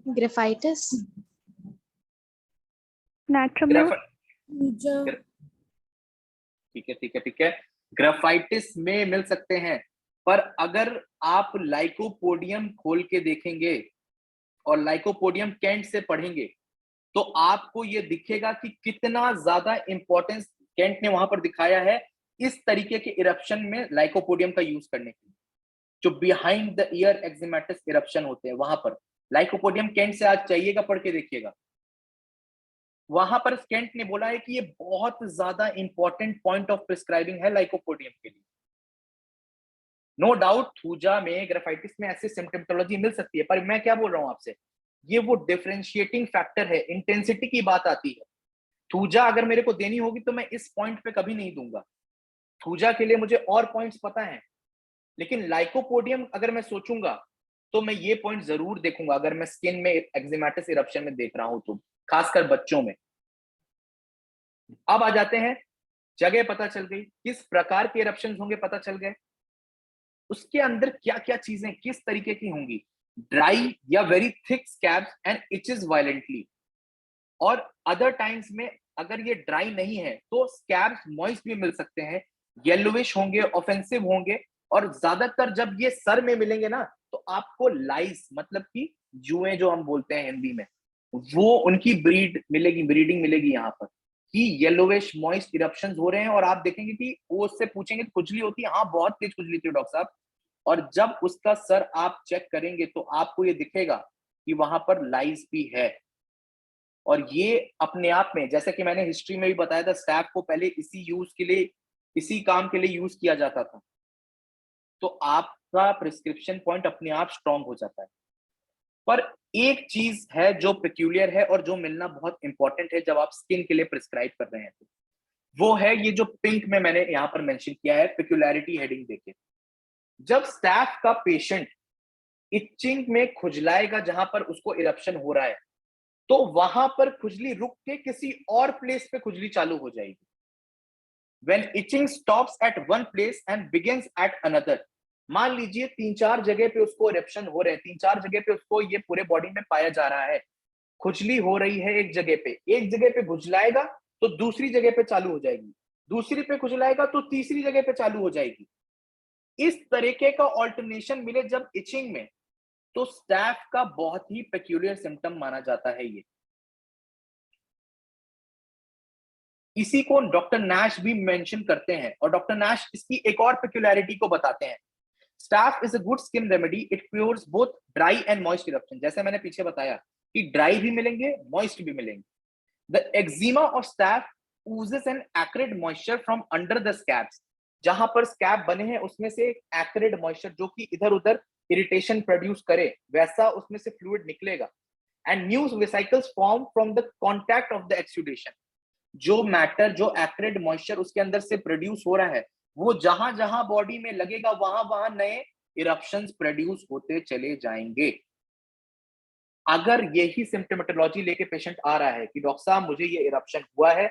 S2: ग्रेफाइटिस,
S1: ठीक है, ग्राफाइटिस में मिल सकते हैं। पर अगर आप लाइकोपोडियम खोल के देखेंगे और लाइकोपोडियम कैंट से पढ़ेंगे तो आपको ये दिखेगा कि कितना ज्यादा इंपॉर्टेंस कैंट ने वहां पर दिखाया है इस तरीके के इरप्शन में लाइकोपोडियम का यूज करने के लिए। जो behind the year eczematous eruption होते हैं वहां पर लाइकोपोडियम कैंट से आज चाहिएगा, पढ़ के देखिएगा। वहां पर कैंट ने बोला है कि ये बहुत ज्यादा इंपॉर्टेंट पॉइंट ऑफ प्रिस्क्राइबिंग है लाइकोपोडियम के लिए। नो डाउट थूजा में, ग्राफाइटिस में ऐसे सिम्टोमेटोलॉजी मिल सकती है, पर मैं क्या बोल रहा हूं आपसे, ये वो डिफरेंशिएटिंग फैक्टर है, इंटेंसिटी की बात आती है। थूजा अगर मेरे को देनी होगी तो मैं इस पॉइंट पे कभी नहीं दूंगा, थूजा के लिए मुझे और पॉइंट्स पता है। लेकिन लाइकोपोडियम अगर मैं सोचूंगा तो मैं ये पॉइंट जरूर देखूंगा अगर मैं स्किन में एक्जिमेटस इरप्शन में देख रहा हूं तो, खासकर बच्चों में। अब आ जाते हैं, जगह पता चल गई, किस प्रकार के इरप्शन होंगे पता चल गए, उसके अंदर क्या क्या चीजें किस तरीके की होंगी, ड्राई या very thick scabs and itches violently. और अदर टाइम्स में अगर ये ड्राई नहीं है तो स्कैब्स मॉइस्ट भी मिल सकते हैं, येलोविश होंगे, ऑफेंसिव होंगे, और ज्यादातर जब ये सर में मिलेंगे ना तो आपको लाइस मतलब कि जुएं जो हम बोलते हैं हिंदी में, वो उनकी ब्रीडिंग मिलेगी यहाँ पर कि येलोविश मॉइस्ट इरप्शंस हो रहे हैं। और आप देखेंगे कि वो उससे पूछेंगे खुजली होती है, हाँ बहुत तेज खुजली थी डॉक्टर साहब, और जब उसका सर आप चेक करेंगे तो आपको ये दिखेगा कि वहां पर लाइस भी है। और ये अपने आप में, जैसे कि मैंने हिस्ट्री में भी बताया था, स्टैफ को पहले इसी काम के लिए यूज किया जाता था, तो आपका प्रिस्क्रिप्शन पॉइंट अपने आप स्ट्रांग हो जाता है। पर एक चीज है जो पेक्यूलियर है और जो मिलना बहुत इंपॉर्टेंट है जब आप स्किन के लिए प्रिस्क्राइब कर रहे हैं, तो वो है ये जो पिंक में मैंने यहां पर मेंशन किया है, पेक्यूलैरिटी हेडिंग देके। जब स्टैफ का पेशेंट इचिंग में खुजलाएगा जहां पर उसको इरप्शन हो रहा है, तो वहां पर खुजली रुक के किसी और प्लेस पे खुजली चालू हो जाएगी। When itching stops at one place and begins at another, मान लीजिए 3-4 जगह पे उसको इरप्शन हो रहे हैं, 3-4 जगह पे उसको ये पूरे बॉडी में पाया जा रहा है, खुजली हो रही है एक जगह पे खुजलाएगा तो दूसरी जगह पे चालू हो जाएगी, दूसरी पे खुजलाएगा तो तीसरी जगह पे चालू हो जाएगी। इस तरीके का ऑल्टरनेशन मिले जब इचिंग में, तो स्टैफ का बहुत ही पेक्यूलियर सिम्टम माना जाता है ये। इसी को डॉक्टर नैश भी मेंशन करते हैं, और डॉक्टर नैश इसकी एक और पेक्यूलैरिटी को बताते हैं। Staph is a good skin remedy, it cures both dry and moist eruption. जैसे मैंने पीछे बताया कि ड्राई भी मिलेंगे, मॉइस्ट भी मिलेंगे। The eczema of staph oozes an acrid moisture from under the scabs, जहां पर स्कैब बने हैं उसमें से एक एक्रिड मॉइस्चर जो कि इधर उधर इरिटेशन प्रोड्यूस करे वैसा उसमें से फ्लूइड निकलेगा। And new vesicles form from the contact of the exudation, जो मैटर, जो एक्रेड मॉइस्चर उसके अंदर से प्रोड्यूस हो रहा है, वो जहां जहां बॉडी में लगेगा वहां वहां नए इरप्शंस प्रोड्यूस होते चले जाएंगे। अगर यही सिम्टोमेटोलॉजी लेके पेशेंट आ रहा है कि डॉक्टर साहब मुझे ये इरप्शन हुआ है,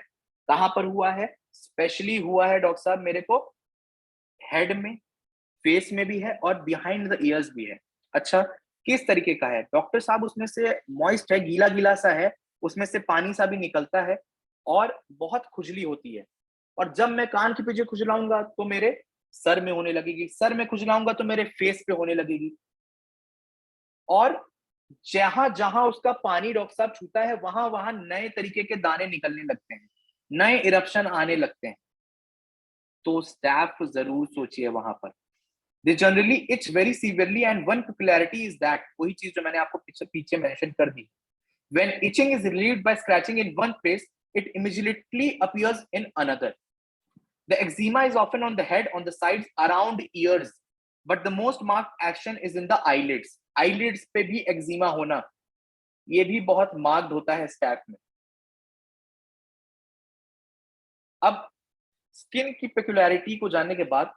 S1: कहां पर हुआ है, स्पेशली हुआ है डॉक्टर साहब मेरे को हेड में, फेस में भी है और बिहाइंड द ईयर्स भी है। अच्छा, किस तरीके का है डॉक्टर साहब? उसमें से मॉइस्ट है, गीला गीला सा है, उसमें से पानी सा भी निकलता है और बहुत खुजली होती है। और जब मैं कान के पीछे खुजलाऊंगा तो मेरे सर में होने लगेगी, सर में खुजलाऊंगा तो मेरे फेस पे होने लगेगी। और जहां जहां उसका पानी डॉक्टर साहब छूता है वहां वहां नए तरीके के दाने निकलने लगते हैं, नए इरप्शन आने लगते हैं। तो स्टाफ जरूर सोचिए वहां पर। They generally itch very severely and one peculiarity is that, वही चीज जो मैंने आपको पीछे पीछे मेंशन कर दी, when itching is relieved by scratching in one place, it immediately appears in another. The eczema is often on the head, on the sides, around ears, but the most marked action is in the eyelids. Eyelids पे भी eczema होना, ये भी बहुत marked होता है staph में। अब स्किन की पेक्युलैरिटी को जानने के बाद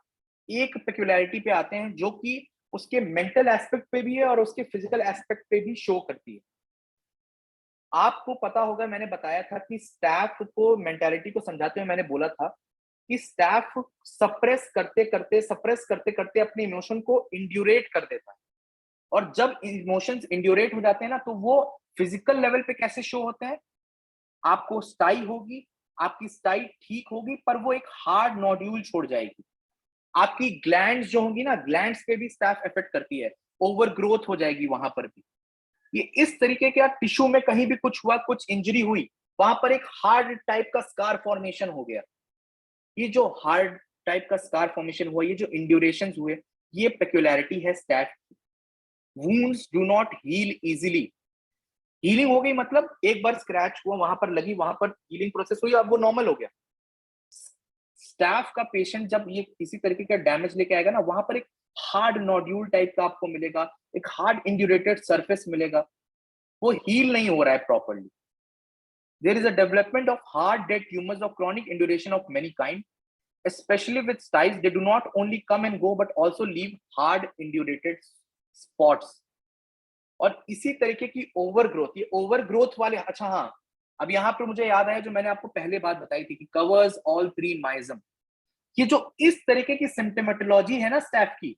S1: एक पेक्युलैरिटी पे आते हैं जो कि उसके मेंटल एस्पेक्ट पे भी है और उसके फिजिकल एस्पेक्ट पे भी शो करती है। आपको पता होगा, मैंने बताया था कि स्टाफ को मेंटालिटी को समझाते हुए मैंने बोला था कि स्टाफ सप्रेस करते करते अपने इमोशन को इंड्यूरेट कर देता है। और जब इमोशंस इंड्यूरेट हो जाते हैं ना, तो वो फिजिकल लेवल पे कैसे शो होते हैं? आपको स्टाई होगी, आपकी स्टाई ठीक होगी, पर वो एक हार्ड नोड्यूल छोड़ जाएगी। आपकी ग्लैंड्स जो होंगी ना, ग्लैंड्स पे भी स्टाफ इफेक्ट करती है, ओवर ग्रोथ हो जाएगी वहां पर भी। ये इस तरीके के टिश्यू में कहीं भी कुछ हुआ, कुछ इंजरी हुई, वहां पर एक हार्ड टाइप का स्कार फॉर्मेशन हो गया। ये जो हार्ड टाइप का स्कार फॉर्मेशन हुआ, ये जो इंड्यूरेशन हुए, ये पेक्युलैरिटी है स्टैफ की। Wounds do not heal easily. Healing हो गई मतलब एक बार स्क्रैच हुआ, वहां पर लगी, वहां पर हीलिंग प्रोसेस हुई, अब वो नॉर्मल हो गया। स्टाफ का पेशेंट जब ये किसी तरीके का डैमेज लेके आएगा ना, वहां पर एक हार्ड नोड्यूल टाइप का आपको मिलेगा, एक हार्ड इंड्यूरेटेड सरफेस मिलेगा, वो हील नहीं हो रहा है properly. There is a development of hard dead tumors of chronic induration of many kind, especially with styes. They do not only come and go but also leave hard indurated spots. और इसी तरीके की over growth, ये over growth वाले, अच्छा हाँ, अब यहाँ पर मुझे याद आया जो मैंने आपको पहले बात बताई थी कि कवर्स ऑल थ्री माइजम। ये जो इस तरीके की सिम्टोमेटोलॉजी है ना स्टैफ की,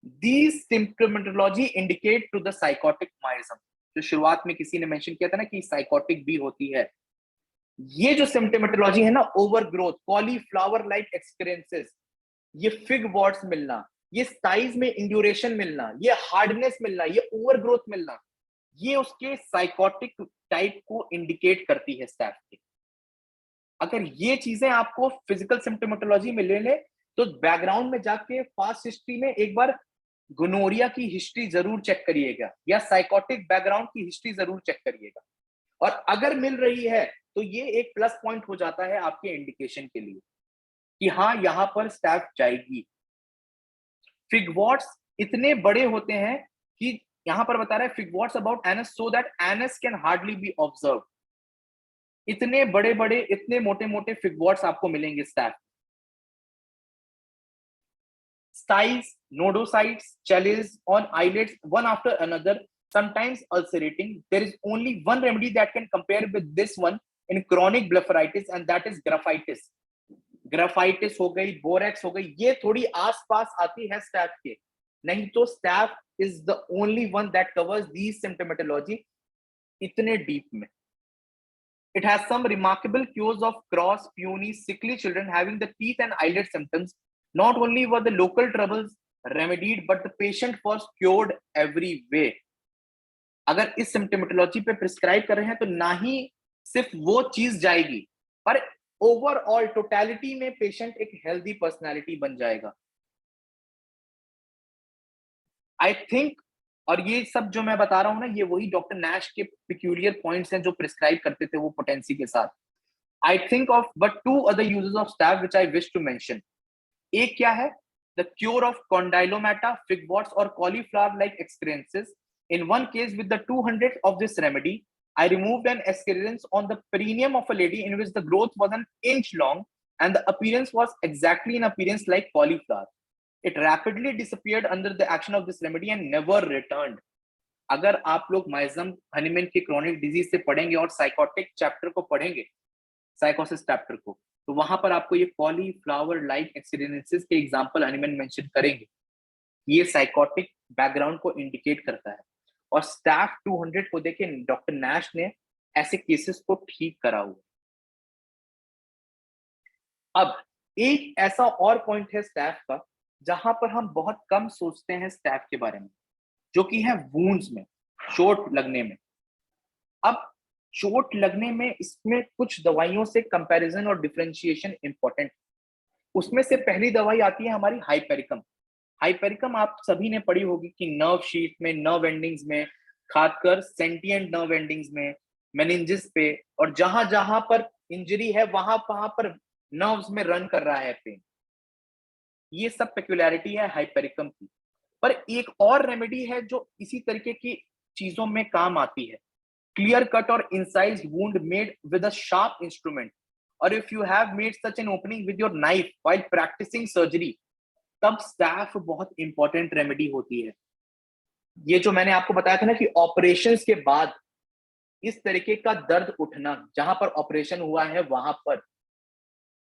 S1: the symptomatology indicate to the sycotic miasm. जो शुरुआत में किसी ने मेंशन किया था ना कि साइकोटिक भी होती है, ये जो सिम्टोमेटोलॉजी है ना, over growth, cauliflower like experiences, ये फिग वॉर्ड्स मिलना, ये साइज में इंड्यूरेशन मिलना, ये हार्डनेस मिलना, ये ओवर ग्रोथ मिलना, ये उसके साइकोटिक टाइप को इंडिकेट करती है स्टैफ की। अगर ये चीजें आपको फिजिकल सिम्टोमेटोलॉजी में ले ले, तो बैकग्राउंड में जाके फास्ट हिस्ट्री में एक बार गोनोरिया की हिस्ट्री जरूर चेक करिएगा, या साइकोटिक बैकग्राउंड की हिस्ट्री जरूर चेक करिएगा। और अगर मिल रही है तो ये एक प्लस पॉइंट हो जाता है आपके इंडिकेशन के लिए कि हाँ, यहां पर स्टैफ जाएगी। फिगवॉट्स इतने बड़े होते हैं कि यहां पर बता रहा है figwarts about anus so that anus can hardly be observe. इतने बड़े बड़े, इतने मोटे मोटे फिगवॉट्स आपको मिलेंगे staph. Styles, nodocytes, chalices on eyelids, one after another, sometimes ulcerating. There is only one remedy that can compare with this one in chronic blepharitis, and that is graphitis. ग्राफाइटिस हो गई, बोरेक्स हो गई, ये थोड़ी आसपास आती है स्टैफ के, नहीं तो staph is the only one that covers these symptomatology इतने डीप में। It has some remarkable cures of cross, puny, sickly children having the teeth and eyelid symptoms. Not only were the local troubles remedied, but the patient was cured every way. अगर इस symptomatology पे prescribe कर रहे हैं तो ना ही सिर्फ वो चीज जाएगी, पर ओवरऑल टोटलिटी में पेशेंट एक हेल्दी पर्सनालिटी बन जाएगा। आई थिंक, और ये सब जो मैं बता रहा हूं ना, ये वही डॉक्टर नैश के पिक्यूलियर पॉइंट्स हैं जो प्रिस्क्राइब करते थे वो पोटेंसी के साथ। I think of but two other uses of staph which I wish to mention. एक क्या है? The cure of condylomata, figworts or cauliflower-like experiences. In one case with the 200 of this remedy, I removed an excrescence on the perineum of a lady in which the growth was an inch long and the appearance was exactly in appearance like cauliflower. It rapidly disappeared under the action of this remedy and never returned. अगर आप लोग miasm Hahnemann की chronic disease से पढ़ेंगे और psychotic chapter को पढ़ेंगे, साइकोसिस chapter को, तो वहां पर आपको ये कॉलीफ्लावर लाइक एक्सपीरियंसेस के एग्जांपल हनीमैन मेंशन करेंगे। ये साइकोटिक बैकग्राउंड को इंडिकेट करता है। और स्टाफ 200 को देखे डॉक्टर नैश ने ऐसे केसेस को ठीक करा हुआ। अब एक ऐसा और पॉइंट है स्टाफ का जहां पर हम बहुत कम सोचते हैं स्टाफ के बारे में, जो कि है वूंड्स में, चोट लगने में। अब चोट लगने में इसमें कुछ दवाइयों से कंपैरिजन और डिफरेंशिएशन इंपॉर्टेंट। उसमें से पहली दवाई आती है हमारी हाइपेरिकम। हाइपेरिकम आप सभी ने पढ़ी होगी कि नर्व शीट में, नर्व एंडिंग्स में, खासकर सेंटिएंट नर्व एंडिंग्स में, मेनिंजिस पे, और जहां जहां पर इंजरी है वहां वहां पर नर्व्स में रन कर रहा है पेन। ये सब पेक्युलैरिटी है हाइपेरिकम की। पर एक और रेमेडी है जो इसी तरीके की चीजों में काम आती है, क्लियर कट और incised wound made with a sharp instrument, और if you have made such an opening with your knife while practising surgery, तब स्टाफ बहुत इंपॉर्टेंट रेमेडी होती है। ये जो मैंने आपको बताया था ना कि ऑपरेशंस के बाद इस तरीके का दर्द उठना जहां पर ऑपरेशन हुआ है वहां पर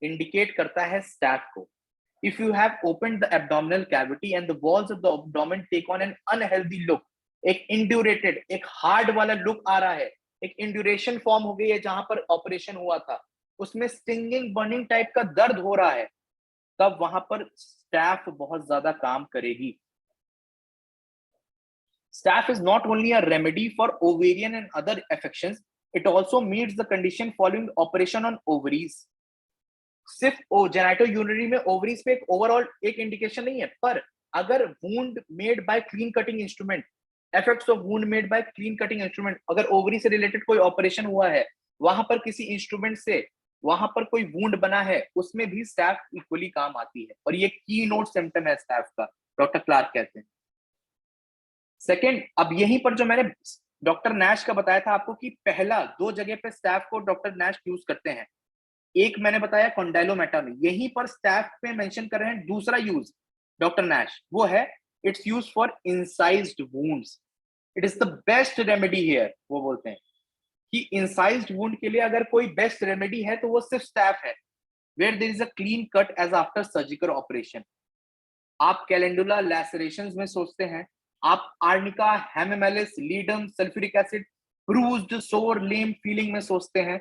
S1: इंडिकेट करता है स्टाफ को। If you have opened the abdominal cavity and the walls of the abdomen take on an unhealthy look, एक indurated, एक hard वाला look आ रहा है, एक induration form हो गई है जहां पर ऑपरेशन हुआ था, उसमें stinging burning टाइप का दर्द हो रहा है, तब वहां पर स्टाफ बहुत ज्यादा काम करेगी। Staph is not only a remedy for ovarian and other affections, it also meets the condition following operation on ovaries. सिर्फ जेनाइटो-यूरिनरी में ओवरीज पे एक ओवरऑल एक इंडिकेशन नहीं है, पर अगर wound made by clean cutting instrument, effects of wound made by clean cutting instrument, अगर ओवरी से रिलेटेड कोई ऑपरेशन हुआ है, वहां पर किसी इंस्ट्रूमेंट से वहां पर कोई वुंड बना है, उसमें भी स्टाफ इक्वली काम आती है। और ये की नोट सिम्टम है स्टाफ का, डॉक्टर क्लार्क कहते हैं। सेकेंड, अब यहीं पर जो मैंने डॉक्टर नैश का बताया था आपको कि पहला 2 जगह पे स्टाफ को डॉक्टर नैश यूज करते हैं। एक मैंने बताया कॉन्डाइलोमेटा में, यहीं पर स्टाफ पे मेंशन कर रहे हैं दूसरा यूज डॉक्टर नैश, वो है it's use for incised wounds. It is the best remedy here. वो बोलते हैं कि इंसाइज्ड वुंड के लिए अगर कोई बेस्ट रेमेडी है तो वो सिर्फ स्टाफ है, where there is a clean cut edge after surgical operation. आप कैलेंडुला लैसरेशंस में सोचते हैं, आप arnica, hamamelis, ledum, sulphuric acid, bruised, sore, lame feeling में सोचते हैं,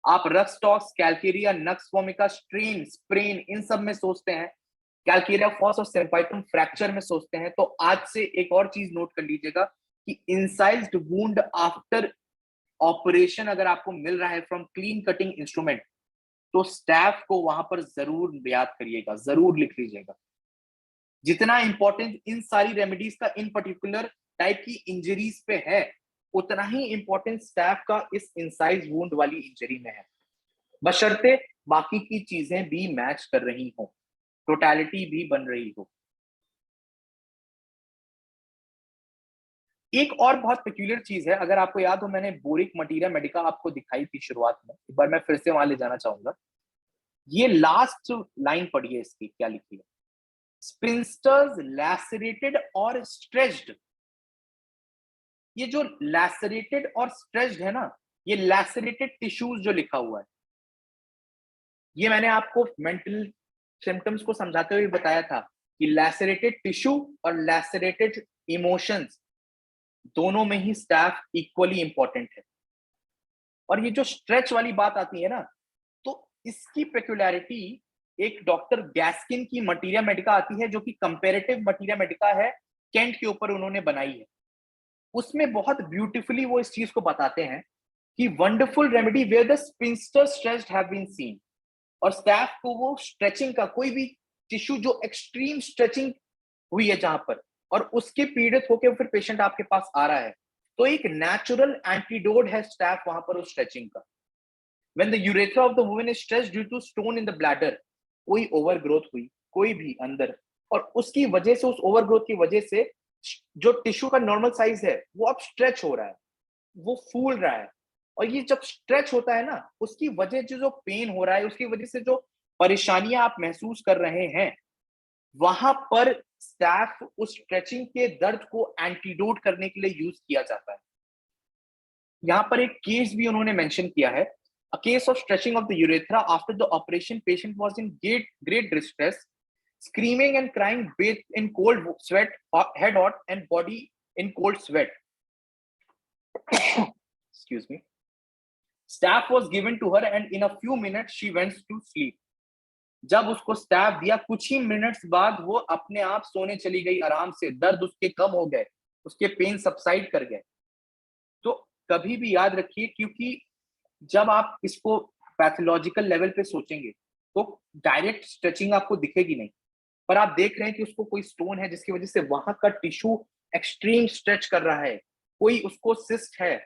S1: आप rhus tox, calcarea, nux vomica, strain, sprain, इन सब में सोचते हैं, कैल्केरिया फॉस और सेम्पाइटम फ्रैक्चर में सोचते हैं। तो आज से एक और चीज नोट कर लीजिएगा कि इंसाइज्ड वुंड आफ्टर ऑपरेशन अगर आपको मिल रहा है फ्रॉम क्लीन कटिंग इंस्ट्रूमेंट, तो स्टाफ को वहां पर जरूर याद करिएगा, जरूर लिख लीजिएगा। जितना इंपॉर्टेंट इन सारी रेमेडीज का इन पर्टिकुलर टाइप की इंजरीज पे है, उतना ही इंपॉर्टेंट स्टाफ का इस इंसाइज वुंड वाली इंजरी में है, बशर्ते बाकी की चीजें भी मैच कर रही हो, टोटलिटी भी बन रही हो। एक और बहुत पेक्यूलियर चीज है, अगर आपको याद हो मैंने बोरिक मटीरिया मेडिका आपको दिखाई थी शुरुआत में, एक बार मैं फिर से वहां ले जाना चाहूंगा। ये लास्ट लाइन पढ़िए इसकी क्या लिखी है, स्पिंस्टर्स लैसरेटेड और स्ट्रेच्ड। ये जो लैसरेटेड और स्ट्रेच्ड है ना, ये लैसरेटेड टिश्यूज जो लिखा हुआ है, ये मैंने आपको मेंटल सिम्टम्स को समझाते हुए बताया था कि लैसरेटेड टिश्यू और लैसरेटेड इमोशंस दोनों में ही स्टाफ इक्वली इंपॉर्टेंट है। और ये जो स्ट्रेच वाली बात आती है ना, तो इसकी पेक्युलैरिटी एक डॉक्टर गैस्किन की मटीरिया मेडिका आती है, जो कि कंपैरेटिव मटीरिया मेडिका है, केंट के ऊपर उन्होंने बनाई है। उसमें बहुत ब्यूटीफुली वो इस चीज को बताते हैं कि wonderful remedy where the spinster stretched have been seen. और स्टाफ को वो स्ट्रेचिंग का कोई भी टिश्यू जो एक्सट्रीम स्ट्रेचिंग हुई है जहां पर, और उसके पीड़ित होकर फिर पेशेंट आपके पास आ रहा है, तो एक नेचुरल एंटीडोट है स्टाफ वहां पर उस स्ट्रेचिंग का। When the urethra of the woman is stretched due to stone in the bladder, कोई ओवर ग्रोथ हुई, कोई भी अंदर, और उसकी वजह से, उस ओवर ग्रोथ की वजह से जो टिश्यू का नॉर्मल साइज है वो अब स्ट्रेच हो रहा है, वो फूल रहा है, और ये जब स्ट्रेच होता है ना, उसकी वजह से जो पेन हो रहा है, उसकी वजह से जो परेशानियां आप महसूस कर रहे हैं, वहां पर स्टैफ उस स्ट्रेचिंग के दर्द को एंटीडोट करने के लिए यूज किया जाता है। यहाँ पर एक केस भी उन्होंने मेंशन किया है, a case of stretching of the urethra after the operation. Patient was in great distress, screaming and crying, bathed in cold sweat, head hot and body in cold sweat. Excuse me. Staff was given to her and in a few minutes she went to sleep. जब उसको staph दिया, कुछ ही minutes बाद वो अपने आप सोने चली गई आराम से, दर्द उसके कम हो गए, उसके पेन सबसाइड कर गए। तो कभी भी याद रखिए, क्योंकि जब आप इसको पैथोलॉजिकल लेवल पे सोचेंगे तो डायरेक्ट स्ट्रेचिंग आपको दिखेगी नहीं, पर आप देख रहे हैं कि उसको कोई स्टोन है जिसकी वजह से वहां का टिश्यू एक्सट्रीम स्ट्रेच कर रहा है, कोई उसको सिस्ट है,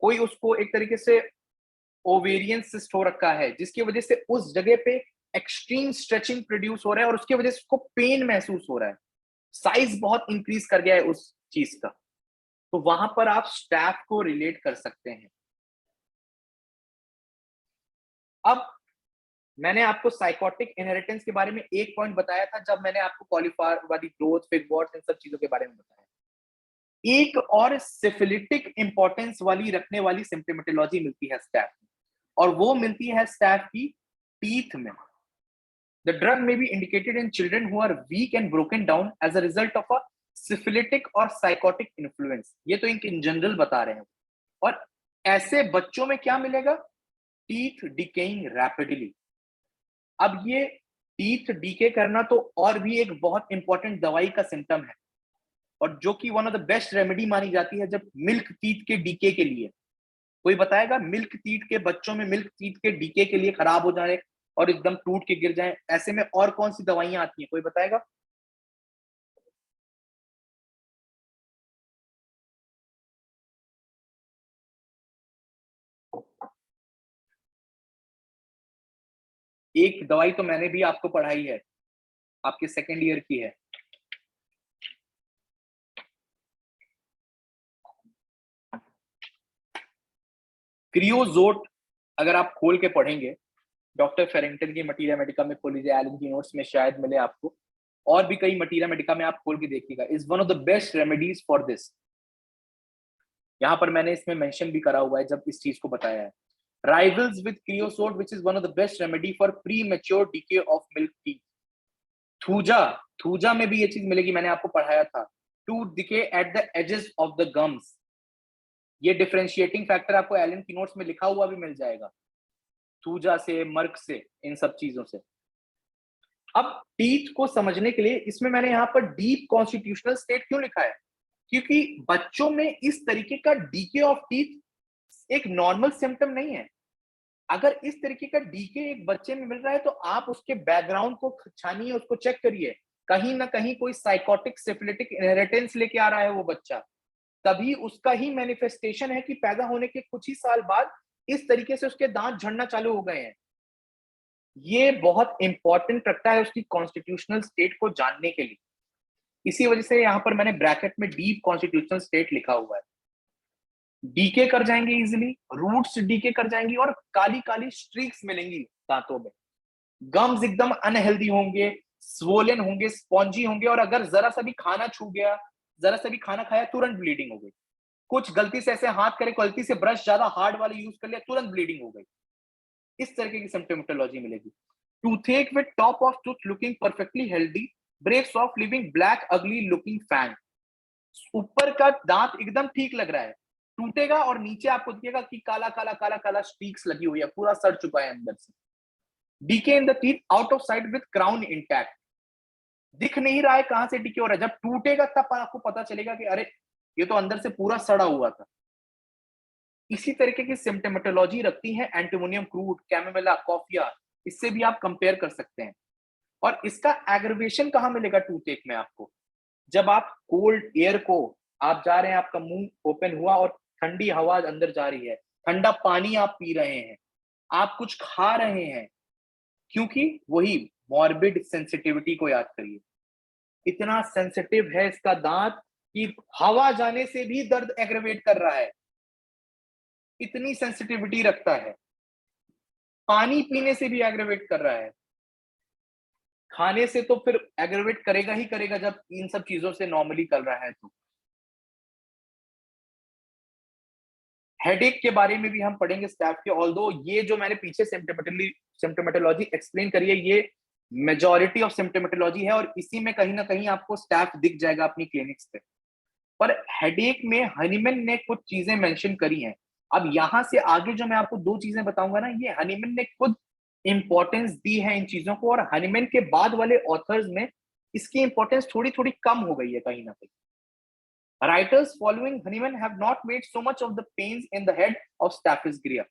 S1: कोई उसको एक तरीके से ओवेरियन सिस्ट हो रखा है जिसकी वजह से उस जगह पे एक्सट्रीम स्ट्रेचिंग प्रोड्यूस हो रहा है और उसकी वजह से उसको पेन महसूस हो रहा है, साइज बहुत इंक्रीज कर गया है उस चीज का। तो वहां पर आप स्टैफ को रिलेट कर सकते हैं। अब मैंने आपको साइकोटिक इनहेरिटेंस के बारे में एक पॉइंट बताया था जब मैंने आपको कॉलीफायर वाली ग्रोथ, फिगवॉर्ड्स, इन सब चीजों के बारे में बताया। एक और सिफिलिटिक इंपॉर्टेंस वाली रखने वाली सिम्प्टोमेटोलॉजी मिलती है स्टैफ में, और वो मिलती है स्टैफ की टीथ में। The drug may be indicated in children who are weak and broken down as a result of a syphilitic or psychotic influence. ये तो एक इन जनरल बता रहे हैं। और ऐसे बच्चों में क्या मिलेगा? Teeth decaying rapidly. अब ये टीथ डीके करना तो और भी एक बहुत इंपॉर्टेंट दवाई का सिम्टम है, और जो कि one of the best remedy मानी जाती है जब मिल्क टीथ के डीके के लिए। कोई बताएगा मिल्क टीथ के बच्चों में मिल्क टीथ के डीके के लिए, खराब हो जाए और एकदम टूट के गिर जाए, ऐसे में और कौन सी दवाइयां आती हैं? कोई बताएगा? एक दवाई तो मैंने भी आपको पढ़ाई है, आपके सेकेंड ईयर की है। क्रियोजोट। अगर आप खोल के पढ़ेंगे, डॉक्टर फेरिंगटन की मटीरिया मेडिका में खोल लीजिए, एलन की नोट्स में शायद मिले आपको, और भी कई मटीरिया मेडिका में आप खोल के देखिएगा, is one of the best remedies for this. यहाँ पर मैंने इसमें मेंशन भी करा हुआ है जब इस चीज को बताया है। Rivals with kreosote which is one of the best remedy for premature decay of milk teeth. Thuja, thuja में भी ये चीज मिलेगी, मैंने आपको पढ़ाया था। To decay at the edges of the gums. ये डिफरेंशिएटिंग फैक्टर आपको एलन की नोट्स में लिखा हुआ भी मिल जाएगा, थूजा से, मर्क से, इन सब चीजों से। अब टीथ को समझने के लिए इसमें मैंने यहाँ पर डीप कॉन्स्टिट्यूशनल स्टेट क्यों लिखा है? क्योंकि बच्चों में इस तरीके का डीके ऑफ टीथ एक नॉर्मल सिम्टम नहीं है। अगर इस तरीके का डीके एक बच्चे में मिल रहा है तो आप उसके बैकग्राउंड को छानिए, उसको चेक करिए, कहीं ना कहीं कोई साइकोटिक सिफिलिटिक इनहेरिटेंस लेके आ रहा है वो बच्चा, तभी उसका ही मैनिफेस्टेशन है कि पैदा होने के कुछ ही साल बाद इस तरीके से उसके दांत झड़ना चालू हो गए हैं। ये बहुत इंपॉर्टेंट रखता है उसकी कॉन्स्टिट्यूशनल स्टेट को जानने के लिए। इसी वजह से यहां पर मैंने ब्रैकेट में डीप कॉन्स्टिट्यूशनल स्टेट लिखा हुआ है। डीके कर जाएंगे इजिली, रूट्स डीके कर जाएंगी और काली काली स्ट्रीक्स मिलेंगी दांतों में। गम्स एकदम अनहेल्दी होंगे, स्वोलन होंगे, स्पॉन्जी होंगे, और अगर जरा सा भी खाना छू गया, जरा सा भी खाना खाया, तुरंत ब्लीडिंग हो गई। कुछ गलती से ऐसे हाथ करे, गलती से ब्रश ज्यादा हार्ड वाले यूज कर लिया, तुरंत ब्लीडिंग हो गई। इस तरीके की सिम्प्टोमेटोलॉजी मिलेगी। Toothache with top of tooth looking perfectly healthy, breaks off leaving black ugly looking fang. ऊपर का दांत एकदम ठीक लग रहा है, टूटेगा और नीचे आपको दिखेगा कि काला काला काला काला स्ट्रीक्स लगी हुई है, पूरा सड़ चुका है अंदर से। Decay in the teeth out of sight with crown intact. दिख नहीं रहा है कहां से डीके हो रहा है, जब टूटेगा तब आपको पता चलेगा कि अरे ये तो अंदर से पूरा सड़ा हुआ था। इसी तरीके की सिम्प्टोमेटोलॉजी रखती है एंटीमोनियम क्रूड, कैमोमिला, कॉफिया, इससे भी आप कंपेयर कर सकते हैं। और इसका एग्रीवेशन कहां मिलेगा टूथेक में आपको? जब आप कोल्ड एयर को, आप जा रहे हैं, आपका मुंह ओपन हुआ और ठंडी हवा अंदर जा रही है, ठंडा पानी आप पी रहे हैं, आप कुछ खा रहे हैं, क्योंकि वही मॉर्बिड सेंसिटिविटी को याद करिए। इतना सेंसिटिव है इसका दांत कि हवा जाने से भी दर्द एग्रेवेट कर रहा है। इतनी सेंसिटिविटी रखता है, पानी पीने से भी एग्रेवेट कर रहा है, खाने से तो फिर एग्रेवेट करेगा ही करेगा जब इन सब चीजों से नॉर्मली कर रहा है। तो हेडेक के बारे में भी हम पढ़ेंगे स्टैफ के, ऑल्दो ये जो मैंने पीछे सिम्टोमेटोलॉजी एक्सप्लेन करी है, ये मेजॉरिटी ऑफ सिम्टोमेटोलॉजी है और इसी में कहीं ना कहीं आपको स्टैफ दिख जाएगा अपनी क्लिनिक्स पे। पर हेडेक में हनीमैन ने कुछ चीजें मेंशन करी हैं। अब यहां से आगे जो मैं आपको दो चीजें बताऊंगा ना, ये हनीमैन ने खुद इंपॉर्टेंस दी है इन चीजों को, और हनीमैन के बाद वाले ऑथर्स में इसकी इंपॉर्टेंस थोड़ी थोड़ी कम हो गई है कहीं ना कहीं। Writers following Hahnemann have not made so much of the pains in the head of Staphylococcus griya.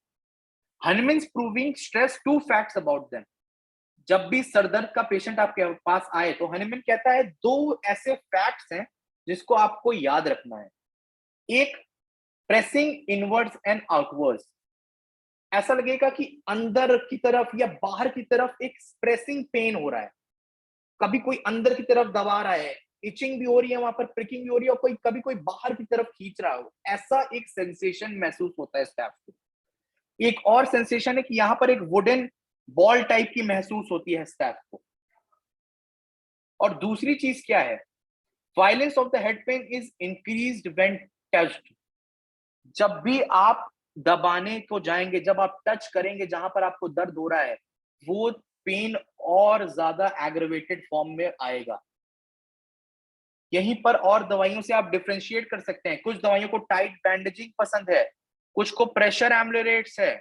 S1: Hahnemann's proving stress two facts about them. जब भी सरदर्द का पेशेंट आपके पास आए तो हनीमैन कहता है दो ऐसे फैक्ट्स हैं जिसको आपको याद रखना है। एक, प्रेसिंग इनवर्ड्स एंड आउटवर्ड्स, ऐसा लगेगा कि अंदर की तरफ या बाहर की तरफ एक प्रेसिंग पेन हो रहा है, कभी कोई अंदर की तरफ दबा रहा है, इचिंग भी हो रही है, वहां पर प्रिकिंग भी हो रही है, और कोई कभी कोई बाहर की तरफ खींच रहा हो, ऐसा एक सेंसेशन महसूस होता है स्टैफ को। एक और सेंसेशन है कि यहाँ पर एक वुडन बॉल टाइप की महसूस होती है स्टैफ को। और दूसरी चीज क्या है, violence of the head pen is increased when touched. जब भी आप दबाने को जाएंगे, जब आप टच करेंगे जहां पर आपको दर्द हो रहा है, वो पेन और ज्यादा एग्रेवेटेड फॉर्म में आएगा। यहीं पर और दवाइयों से आप डिफरेंशिएट कर सकते हैं। कुछ दवाइयों को टाइट बैंडेजिंग पसंद है, कुछ को प्रेशर एम्बुलेरेट्स है,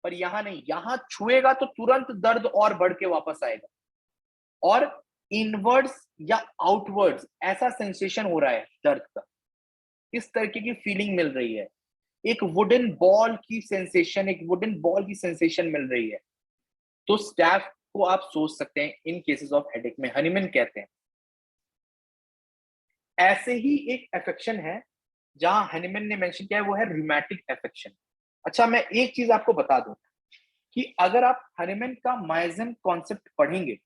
S1: पर यहां नहीं, यहां छुएगा तो तुरंत दर्द और बढ़ के वापस आएगा। और इनवर्ड्स या आउटवर्ड्स ऐसा सेंसेशन हो रहा है दर्द का, इस तरीके की फीलिंग मिल रही है, एक वुडन बॉल की सेंसेशन, एक वुडन बॉल की सेंसेशन मिल रही है। तो स्टैफ को आप सोच सकते हैं इन केसेस ऑफ हेडेक में हनीमैन कहते हैं। ऐसे ही एक अफेक्शन है जहां हनीमैन ने मेंशन किया है, वो है रूमेटिक अफेक्शन। अच्छा, मैं एक चीज आपको बता दूं कि अगर आप हनीमैन का माइजन कॉन्सेप्ट पढ़ेंगे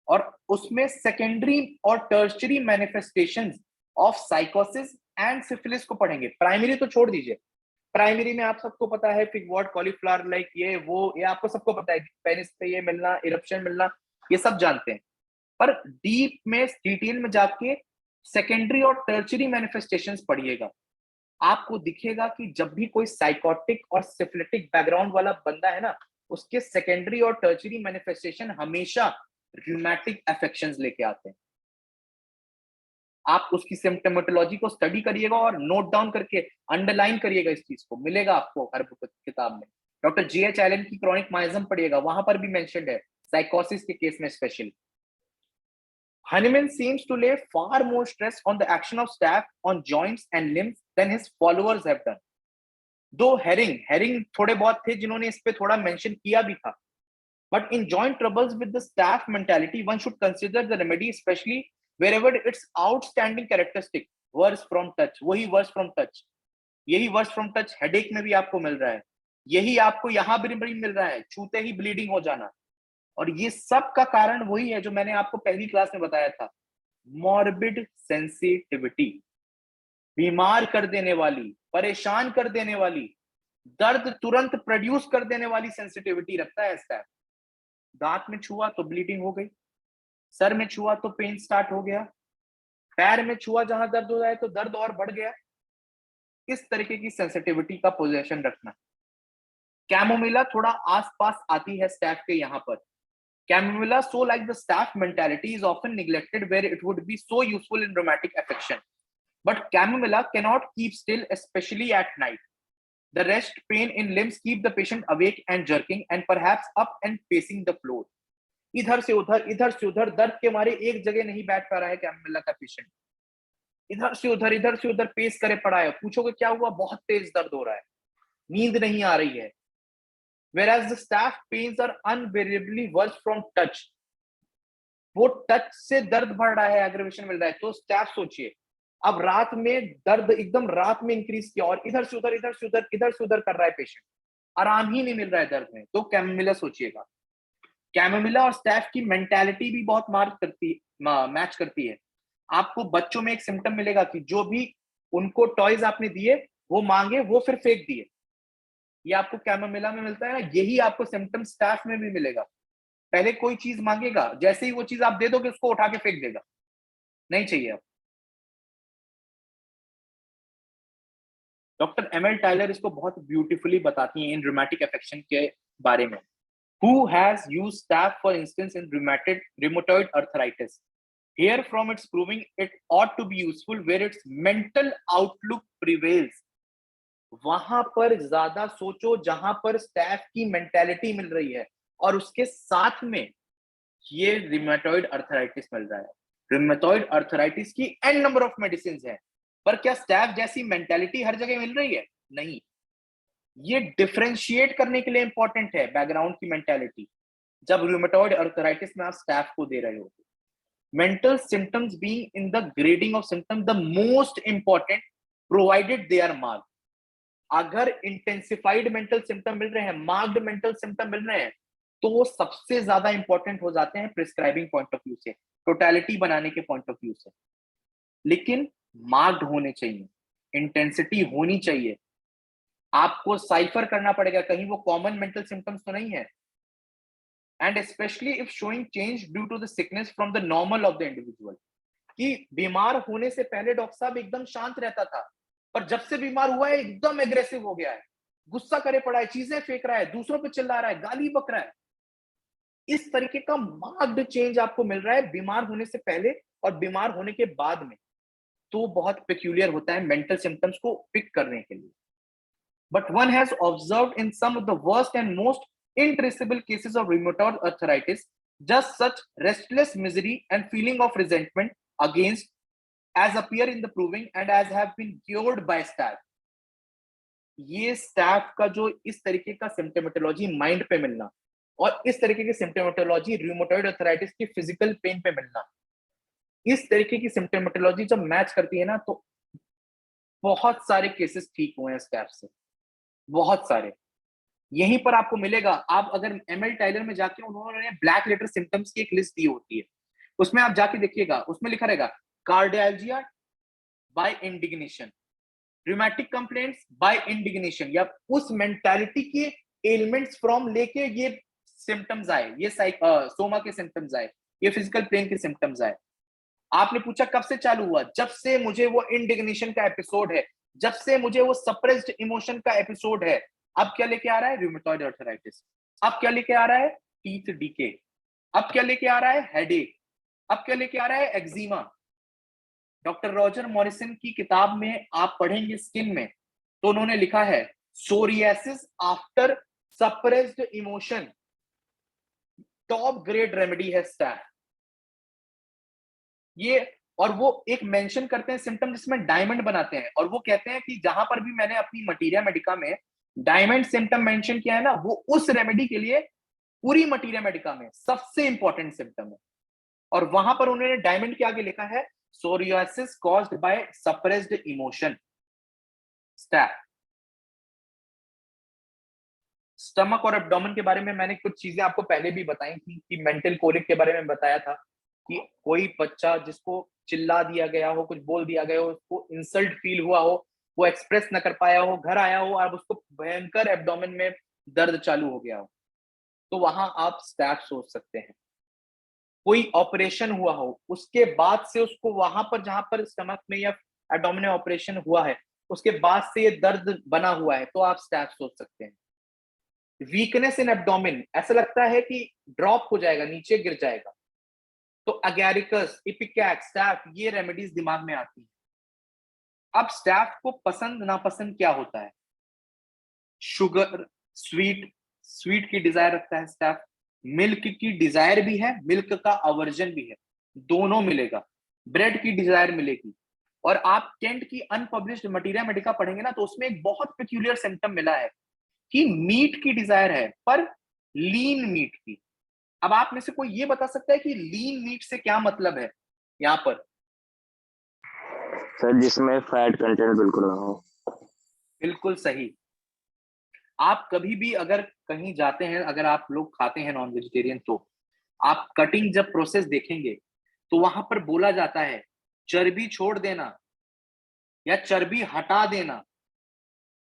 S1: और उसमें सेकेंडरी और tertiary manifestations of sycosis and syphilis को पढ़ेंगे, प्राइमरी तो छोड़ दीजिए, प्राइमरी में आप सबको पता है फिगवॉर्ड, कॉलीफ्लावर लाइक ये वो, ये आपको सबको पता है, पेनिस पे ये मिलना, इरप्शन मिलना, ये सब जानते हैं। पर डीप में डिटेल में जाके सेकेंडरी और टर्शियरी मैनिफेस्टेशंस पढ़िएगा, आपको दिखेगा कि जब भी कोई साइकोटिक और सिफिलिटिक बैकग्राउंड वाला बंदा है ना, उसके सेकेंडरी और टर्शियरी मैनिफेस्टेशन हमेशा रूमेटिक अफेक्शंस लेके आते हैं। आप उसकी सिम्टोमेटोलॉजी को स्टडी करिएगा और नोट डाउन करके अंडरलाइन करिएगा, इस चीज को मिलेगा आपको हर किताब में। डॉक्टर जीएच एलन की क्रॉनिक माइजम पढ़िएगा, वहां पर भी मेंशन्ड है, साइकोसिस के केस में specially. Hahnemann seems to lay far more stress on the action of staph on joints and limbs than his followers have done. दो हेरिंग थोड़े बहुत थे जिन्होंने इस पे थोड़ा मेंशन किया भी था, but in joint troubles with the staph mentality, one should consider the remedy, especially wherever its outstanding characteristic worse from touch। वही worse from touch, यही वर्स फ्रॉम टच हेडेक में भी आपको मिल रहा है, यही आपको यहां भी मिल रहा है, छूते ही ब्लीडिंग हो जाना। और ये सब का कारण वही है जो मैंने आपको पहली क्लास में बताया था, मॉर्बिड सेंसिटिविटी, बीमार कर देने वाली, परेशान कर देने वाली, दर्द तुरंत प्रोड्यूस कर देने वाली सेंसिटिविटी रखता है स्टैफ। दांत में छुआ तो ब्लीडिंग हो गई, सर में छुआ तो पेन स्टार्ट हो गया, पैर में छुआ जहां दर्द हो रहा है तो दर्द और बढ़ गया। इस तरीके की सेंसिटिविटी का पोजीशन रखना। कैमोमिला थोड़ा आसपास आती है स्टैफ के यहाँ पर। Chamomilla, so like the staph mentality, is often neglected where it would be so useful in rheumatic affection. But chamomilla cannot keep still, especially at night. The rest pain in limbs keep the patient awake and jerking and perhaps up and pacing the floor. इधर से उधर दर्द के मारे एक जगह नहीं बैठ पा रहा है कैमोमिला का पेशेंट, इधर से उधर पेस करे पड़ा है। पूछोगे क्या हुआ, बहुत तेज दर्द हो रहा है, नींद नहीं आ रही है। Whereas the staph pains are unbearably worse from touch. वो टच से दर्द बढ़ रहा है, एग्रेवेशन मिल रहा है। तो स्टैफ सोचिए, अब रात में दर्द एकदम रात में इंक्रीज किया और इधर से उधर कर रहा है पेशेंट, आराम ही नहीं मिल रहा है दर्द में। तो कैमोमिला सोचिएगा। कैमोमिला और स्टैफ की मेंटालिटी भी बहुत मैच करती है। आपको बच्चों में एक सिम्टम मिलेगा कि जो भी उनको टॉयज आपने दिए वो मांगे, वो फिर फेंक दिए। ये आपको कैमोमिला में मिलता है ना, यही आपको सिम्टम स्टाफ में भी मिलेगा। पहले कोई चीज मांगेगा, जैसे ही वो चीज आप दे दोगे उसको उठा के फेंक देगा, नहीं चाहिए अब। डॉक्टर एमएल टाइलर इसको बहुत ब्यूटीफुली बताती हैं इन रूमेटिक अफेक्शन के बारे में। Who has used staph for instance in rheumatoid arthritis? Here from it's proving it ought to be useful where its mental outlook prevails. वहां पर ज्यादा सोचो जहां पर स्टैफ की मेंटेलिटी मिल रही है, और उसके साथ में ये रिमेटॉइड अर्थराइटिस मिल रहा है। रिमेटॉइड अर्थराइटिस की एन नंबर ऑफ मेडिसिन है, पर क्या स्टैफ जैसी मेंटेलिटी हर जगह मिल रही है? नहीं। ये डिफरेंशिएट करने के लिए इंपॉर्टेंट है बैकग्राउंड की मेंटेलिटी, जब रूमेटॉइड अर्थराइटिस में आप स्टैफ को दे रहे हो। Mental symptoms being in the grading of symptom the most important provided they are marked. अगर इंटेंसिफाइड मेंटल सिम्टम मिल रहे हैं, मार्क्ड मेंटल सिम्टम मिल रहे हैं, तो वो सबसे ज्यादा इंपॉर्टेंट हो जाते हैं प्रिस्क्राइबिंग पॉइंट ऑफ व्यू से, टोटलिटी बनाने के पॉइंट ऑफ व्यू से। लेकिन मार्क्ड होने चाहिए, इंटेंसिटी होनी चाहिए, आपको साइफर करना पड़ेगा कहीं वो कॉमन मेंटल सिम्टम्स तो नहीं है। And specially if showing change due to the sickness from the normal of the individual. कि बीमार होने से पहले डॉक्टर साहब एकदम शांत रहता था, पर जब से बीमार हुआ है एकदम एग्रेसिव हो गया है, गुस्सा करे पड़ा है, चीजें फेंक रहा है, दूसरों पे चिल्ला रहा है, गाली बक रहा है। इस तरीके का मार्क्ड चेंज आपको मिल रहा है बीमार होने से पहले और बीमार होने के बाद में, तो बहुत पेक्यूलियर होता है मेंटल सिम्टम्स को पिक करने के लिए। But one has observed in some of the worst and most intraceable cases of rheumatoid arthritis just such restless misery and feeling of resentment against as appear in the proving and as have been cured by staph। ये staph का जो इस तरीके का symptomatology mind पे मिलना और इस तरीके की सिम्टोमेटोलॉजी रूमेटॉइड आर्थराइटिस की फिजिकल पेन पे मिलना, इस तरीके की सिम्टोमेटोलॉजी जब मैच करती है ना, तो बहुत सारे केसेस ठीक हुए हैं स्टैफ से, बहुत सारे। यहीं पर आपको मिलेगा। आप अगर एमएल टाइलर में जाके, उन्होंने ब्लैक लेटर सिम्टम्स की एक लिस्ट दी होती है, उसमें आप जाके देखिएगा, उसमें लिखा रहेगा cardialgia by indignation, rheumatic complaints by indignation, या उस मेंटालिटी के एलिमेंट्स फ्रॉम लेके ये सिम्टम्स आए, ये सोमा के सिम्टम्स आए, ये फिजिकल पेन के सिम्टम्स आए। आपने पूछा कब से चालू हुआ? जब से मुझे वो इंडिग्नेशन का एपिसोड है, जब से मुझे वो सप्रेस्ड इमोशन का एपिसोड है। अब क्या लेके आ रहा है? Rheumatoid arthritis. अब क्या लेके आ रहा है? Teeth decay. अब क्या लेके आ रहा है? हेडेक। अब क्या लेके आ रहा है? एक्जिमा। डॉक्टर रॉजर मॉरिसन की किताब में आप पढ़ेंगे स्किन में, तो उन्होंने लिखा है psoriasis after suppressed emotion, top grade remedy है स्टैफ। ये, और वो एक मेंशन करते हैं सिम्टम जिसमें डायमंड बनाते हैं, और वो कहते हैं कि जहां पर भी मैंने अपनी मटीरिया मेडिका में डायमंड सिम्टम मेंशन किया है ना, वो उस रेमेडी के लिए पूरी मटीरिया मेडिका में सबसे इंपॉर्टेंट सिम्टम है। और वहां पर उन्होंने डायमंड के आगे लिखा है psoriasis caused by suppressed emotion, staph. Stomach और एब्डोमेन के बारे में मैंने कुछ चीजें आपको पहले भी बताई थी, कि मेंटल कोलिक के बारे में बताया था कि कोई बच्चा जिसको चिल्ला दिया गया हो, कुछ बोल दिया गया हो, उसको इंसल्ट फील हुआ हो, वो एक्सप्रेस न कर पाया हो, घर आया हो और उसको भयंकर एब्डोमेन में दर्द चालू हो गया हो, तो वहां आप स्टैफ सोच सकते हैं। कोई ऑपरेशन हुआ हो, उसके बाद से उसको वहां पर जहां पर स्टमक में या एब्डोमेन में ऑपरेशन हुआ है, उसके बाद से ये दर्द बना हुआ है, तो आप स्टैफ सोच सकते हैं। वीकनेस इन एब्डोमेन, ऐसा लगता है कि ड्रॉप हो जाएगा, नीचे गिर जाएगा, तो अगैरिकस, इपिकैक्स, स्टैफ, ये रेमेडीज दिमाग में आती है। अब स्टैफ को पसंद नापसंद क्या होता है? शुगर, स्वीट, स्वीट की डिजायर रखता है स्टैफ, मिल्क की डिजायर भी है, मिल्क का अवर्जन भी है, दोनों मिलेगा। ब्रेड की डिजायर मिलेगी। और आप केंट की अनपब्लिश्ड मटीरिया मेडिका पढ़ेंगे ना, तो उसमें एक बहुत पेक्यूलियर सिम्टम मिला है कि मीट की डिजायर है, पर लीन मीट की। अब आप में से कोई ये बता सकता है कि लीन मीट से क्या मतलब है यहाँ पर?
S2: सर जिसमें फैट कंटेंट बिल्कुल ना हो।
S1: बिल्कुल सही। आप कभी भी अगर कहीं जाते हैं, अगर आप लोग खाते हैं नॉन वेजिटेरियन, तो आप कटिंग जब प्रोसेस देखेंगे, तो वहां पर बोला जाता है चर्बी छोड़ देना या चर्बी हटा देना।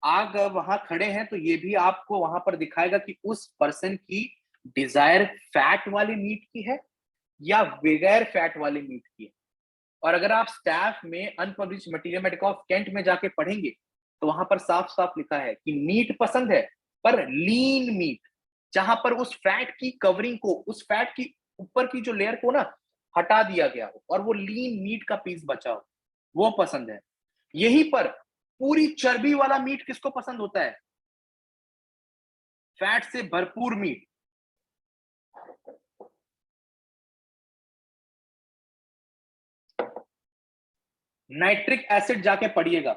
S1: आप वहां खड़े हैं तो ये भी आपको वहां पर दिखाएगा कि उस पर्सन की डिजायर फैट वाली मीट की है या बगैर फैट वाली मीट की है। और अगर आप स्टैफ में अनपब्लिश्ड मैथमेटिक्स ऑफ केंट में जाके पढ़ेंगे तो वहां पर साफ साफ लिखा है कि मीट पसंद है पर लीन मीट, जहां पर उस फैट की कवरिंग को, उस फैट की ऊपर की जो लेयर को ना हटा दिया गया हो और वो लीन मीट का पीस बचा हो, वो पसंद है। यही पर पूरी चर्बी वाला मीट किसको पसंद होता है? फैट से भरपूर मीट। नाइट्रिक एसिड जाके पढ़िएगा,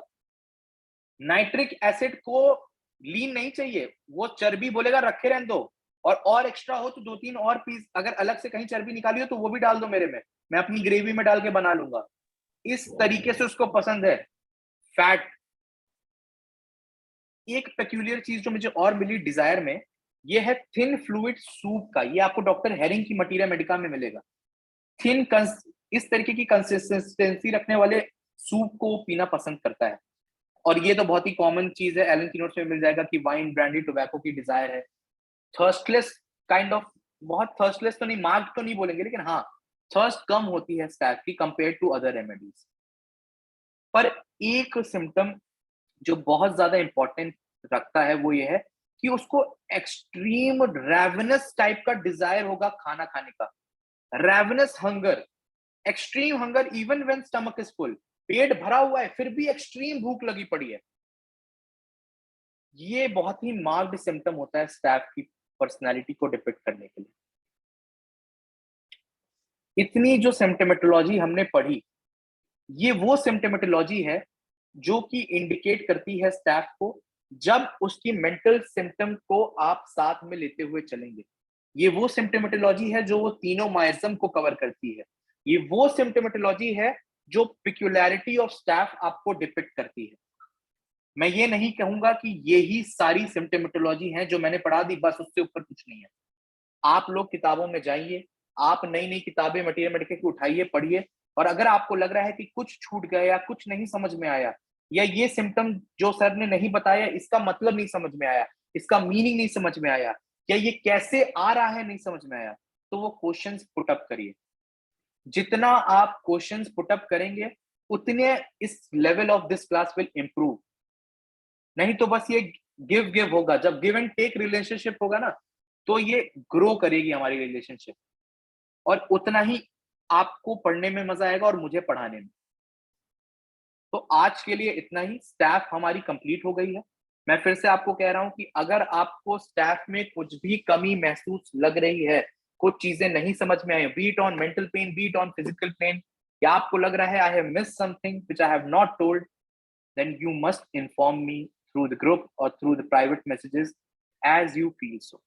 S1: नाइट्रिक एसिड को लीन नहीं चाहिए, वो चर्बी बोलेगा रखे रहने दो, और एक्स्ट्रा हो तो 2-3 और पीस, अगर अलग से कहीं चर्बी निकाली हो तो वो भी डाल दो मेरे में, मैं अपनी ग्रेवी में डाल के बना लूंगा। इस तरीके से उसको पसंद है फैट। एक पेक्यूलियर चीज जो मुझे और मिली डिजायर में, ये है थिन फ्लूइड सूप का। ये आपको डॉक्टर हेरिंग की मटीरिया मेडिका में मिलेगा। थिन इस तरीके की कंसिस्टेंसी रखने वाले सूप को पीना पसंद करता है। और ये तो बहुत ही कॉमन चीज है, एलन की नोट्स में मिल जाएगा कि वाइन, ब्रांडी, टोबैको की डिजायर है। थर्स्टलेस काइंड ऑफ, बहुत थर्स्टलेस तो नहीं, मार्क तो नहीं बोलेंगे, लेकिन हाँ थर्स्ट कम होती है स्टैफ की कंपेयर टू अदर रेमेडीज। पर एक सिम्टम जो बहुत ज्यादा इंपॉर्टेंट रखता है वो ये है कि उसको एक्सट्रीम रेवनस टाइप का डिजायर होगा खाना खाने का। Ravenous hunger, extreme hunger even when stomach is full, पेट भरा हुआ है फिर भी एक्सट्रीम भूख लगी पड़ी है। ये बहुत ही मार्क्ड सिम्टम होता है स्टैफ की पर्सनालिटी को डिपिक्ट करने के लिए। इतनी जो सिम्टोमेटोलॉजी हमने पढ़ी, ये वो सिम्टोमेटोलॉजी है जो कि इंडिकेट करती है स्टैफ को, जब उसकी मेंटल सिम्टम को आप साथ में लेते हुए चलेंगे। ये वो सिम्टोमेटोलॉजी है जो वो तीनों मायज़म को कवर करती है। ये वो सिम्टोमेटोलॉजी है जो पिक्यूलैरिटी ऑफ स्टैफ आपको डिपिक्ट करती है। मैं ये नहीं कहूंगा कि यही सारी सिम्टोमेटोलॉजी है जो मैंने पढ़ा दी, बस उससे ऊपर कुछ नहीं है। आप लोग किताबों में जाइए, आप नई नई किताबें मटीरियल मेडिकल की उठाइए, पढ़िए, और अगर आपको लग रहा है कि कुछ छूट गया या कुछ नहीं समझ में आया, या ये सिम्टम जो सर ने नहीं बताया इसका मतलब नहीं समझ में आया, इसका मीनिंग नहीं समझ में आया, या ये कैसे आ रहा है नहीं समझ में आया, तो वो क्वेश्चंस पुट अप करिए। जितना आप क्वेश्चंस पुट अप करेंगे उतने इस level of this class will improve. नहीं तो बस ये गिव गिव होगा। जब गिव एंड टेक रिलेशनशिप होगा ना, तो ये ग्रो करेगी हमारी रिलेशनशिप, और उतना ही आपको पढ़ने में मजा आएगा और मुझे पढ़ाने में। तो आज के लिए इतना ही। स्टाफ हमारी कंप्लीट हो गई है। मैं फिर से आपको कह रहा हूं कि अगर आपको स्टाफ में कुछ भी कमी महसूस लग रही है, कुछ चीजें नहीं समझ में आई, beat on mental pain, beat on physical pain, या आपको लग रहा है I have miss something which I have not told, then you must inform me through the group or through the private messages as you feel so.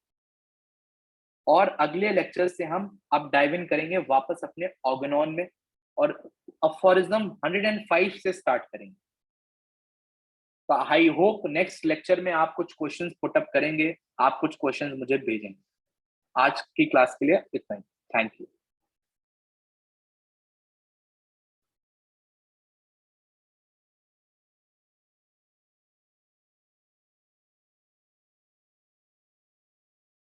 S1: और अगले lecture से हम अब डाइव इन करेंगे वापस अपने ऑर्गेनॉन में, और अफोरिज्म 105 से स्टार्ट करेंगे। तो आई होप नेक्स्ट लेक्चर में आप कुछ क्वेश्चंस पुट अप करेंगे, आप कुछ क्वेश्चंस मुझे भेजेंगे। आज की क्लास के लिए इतना ही। Thank you.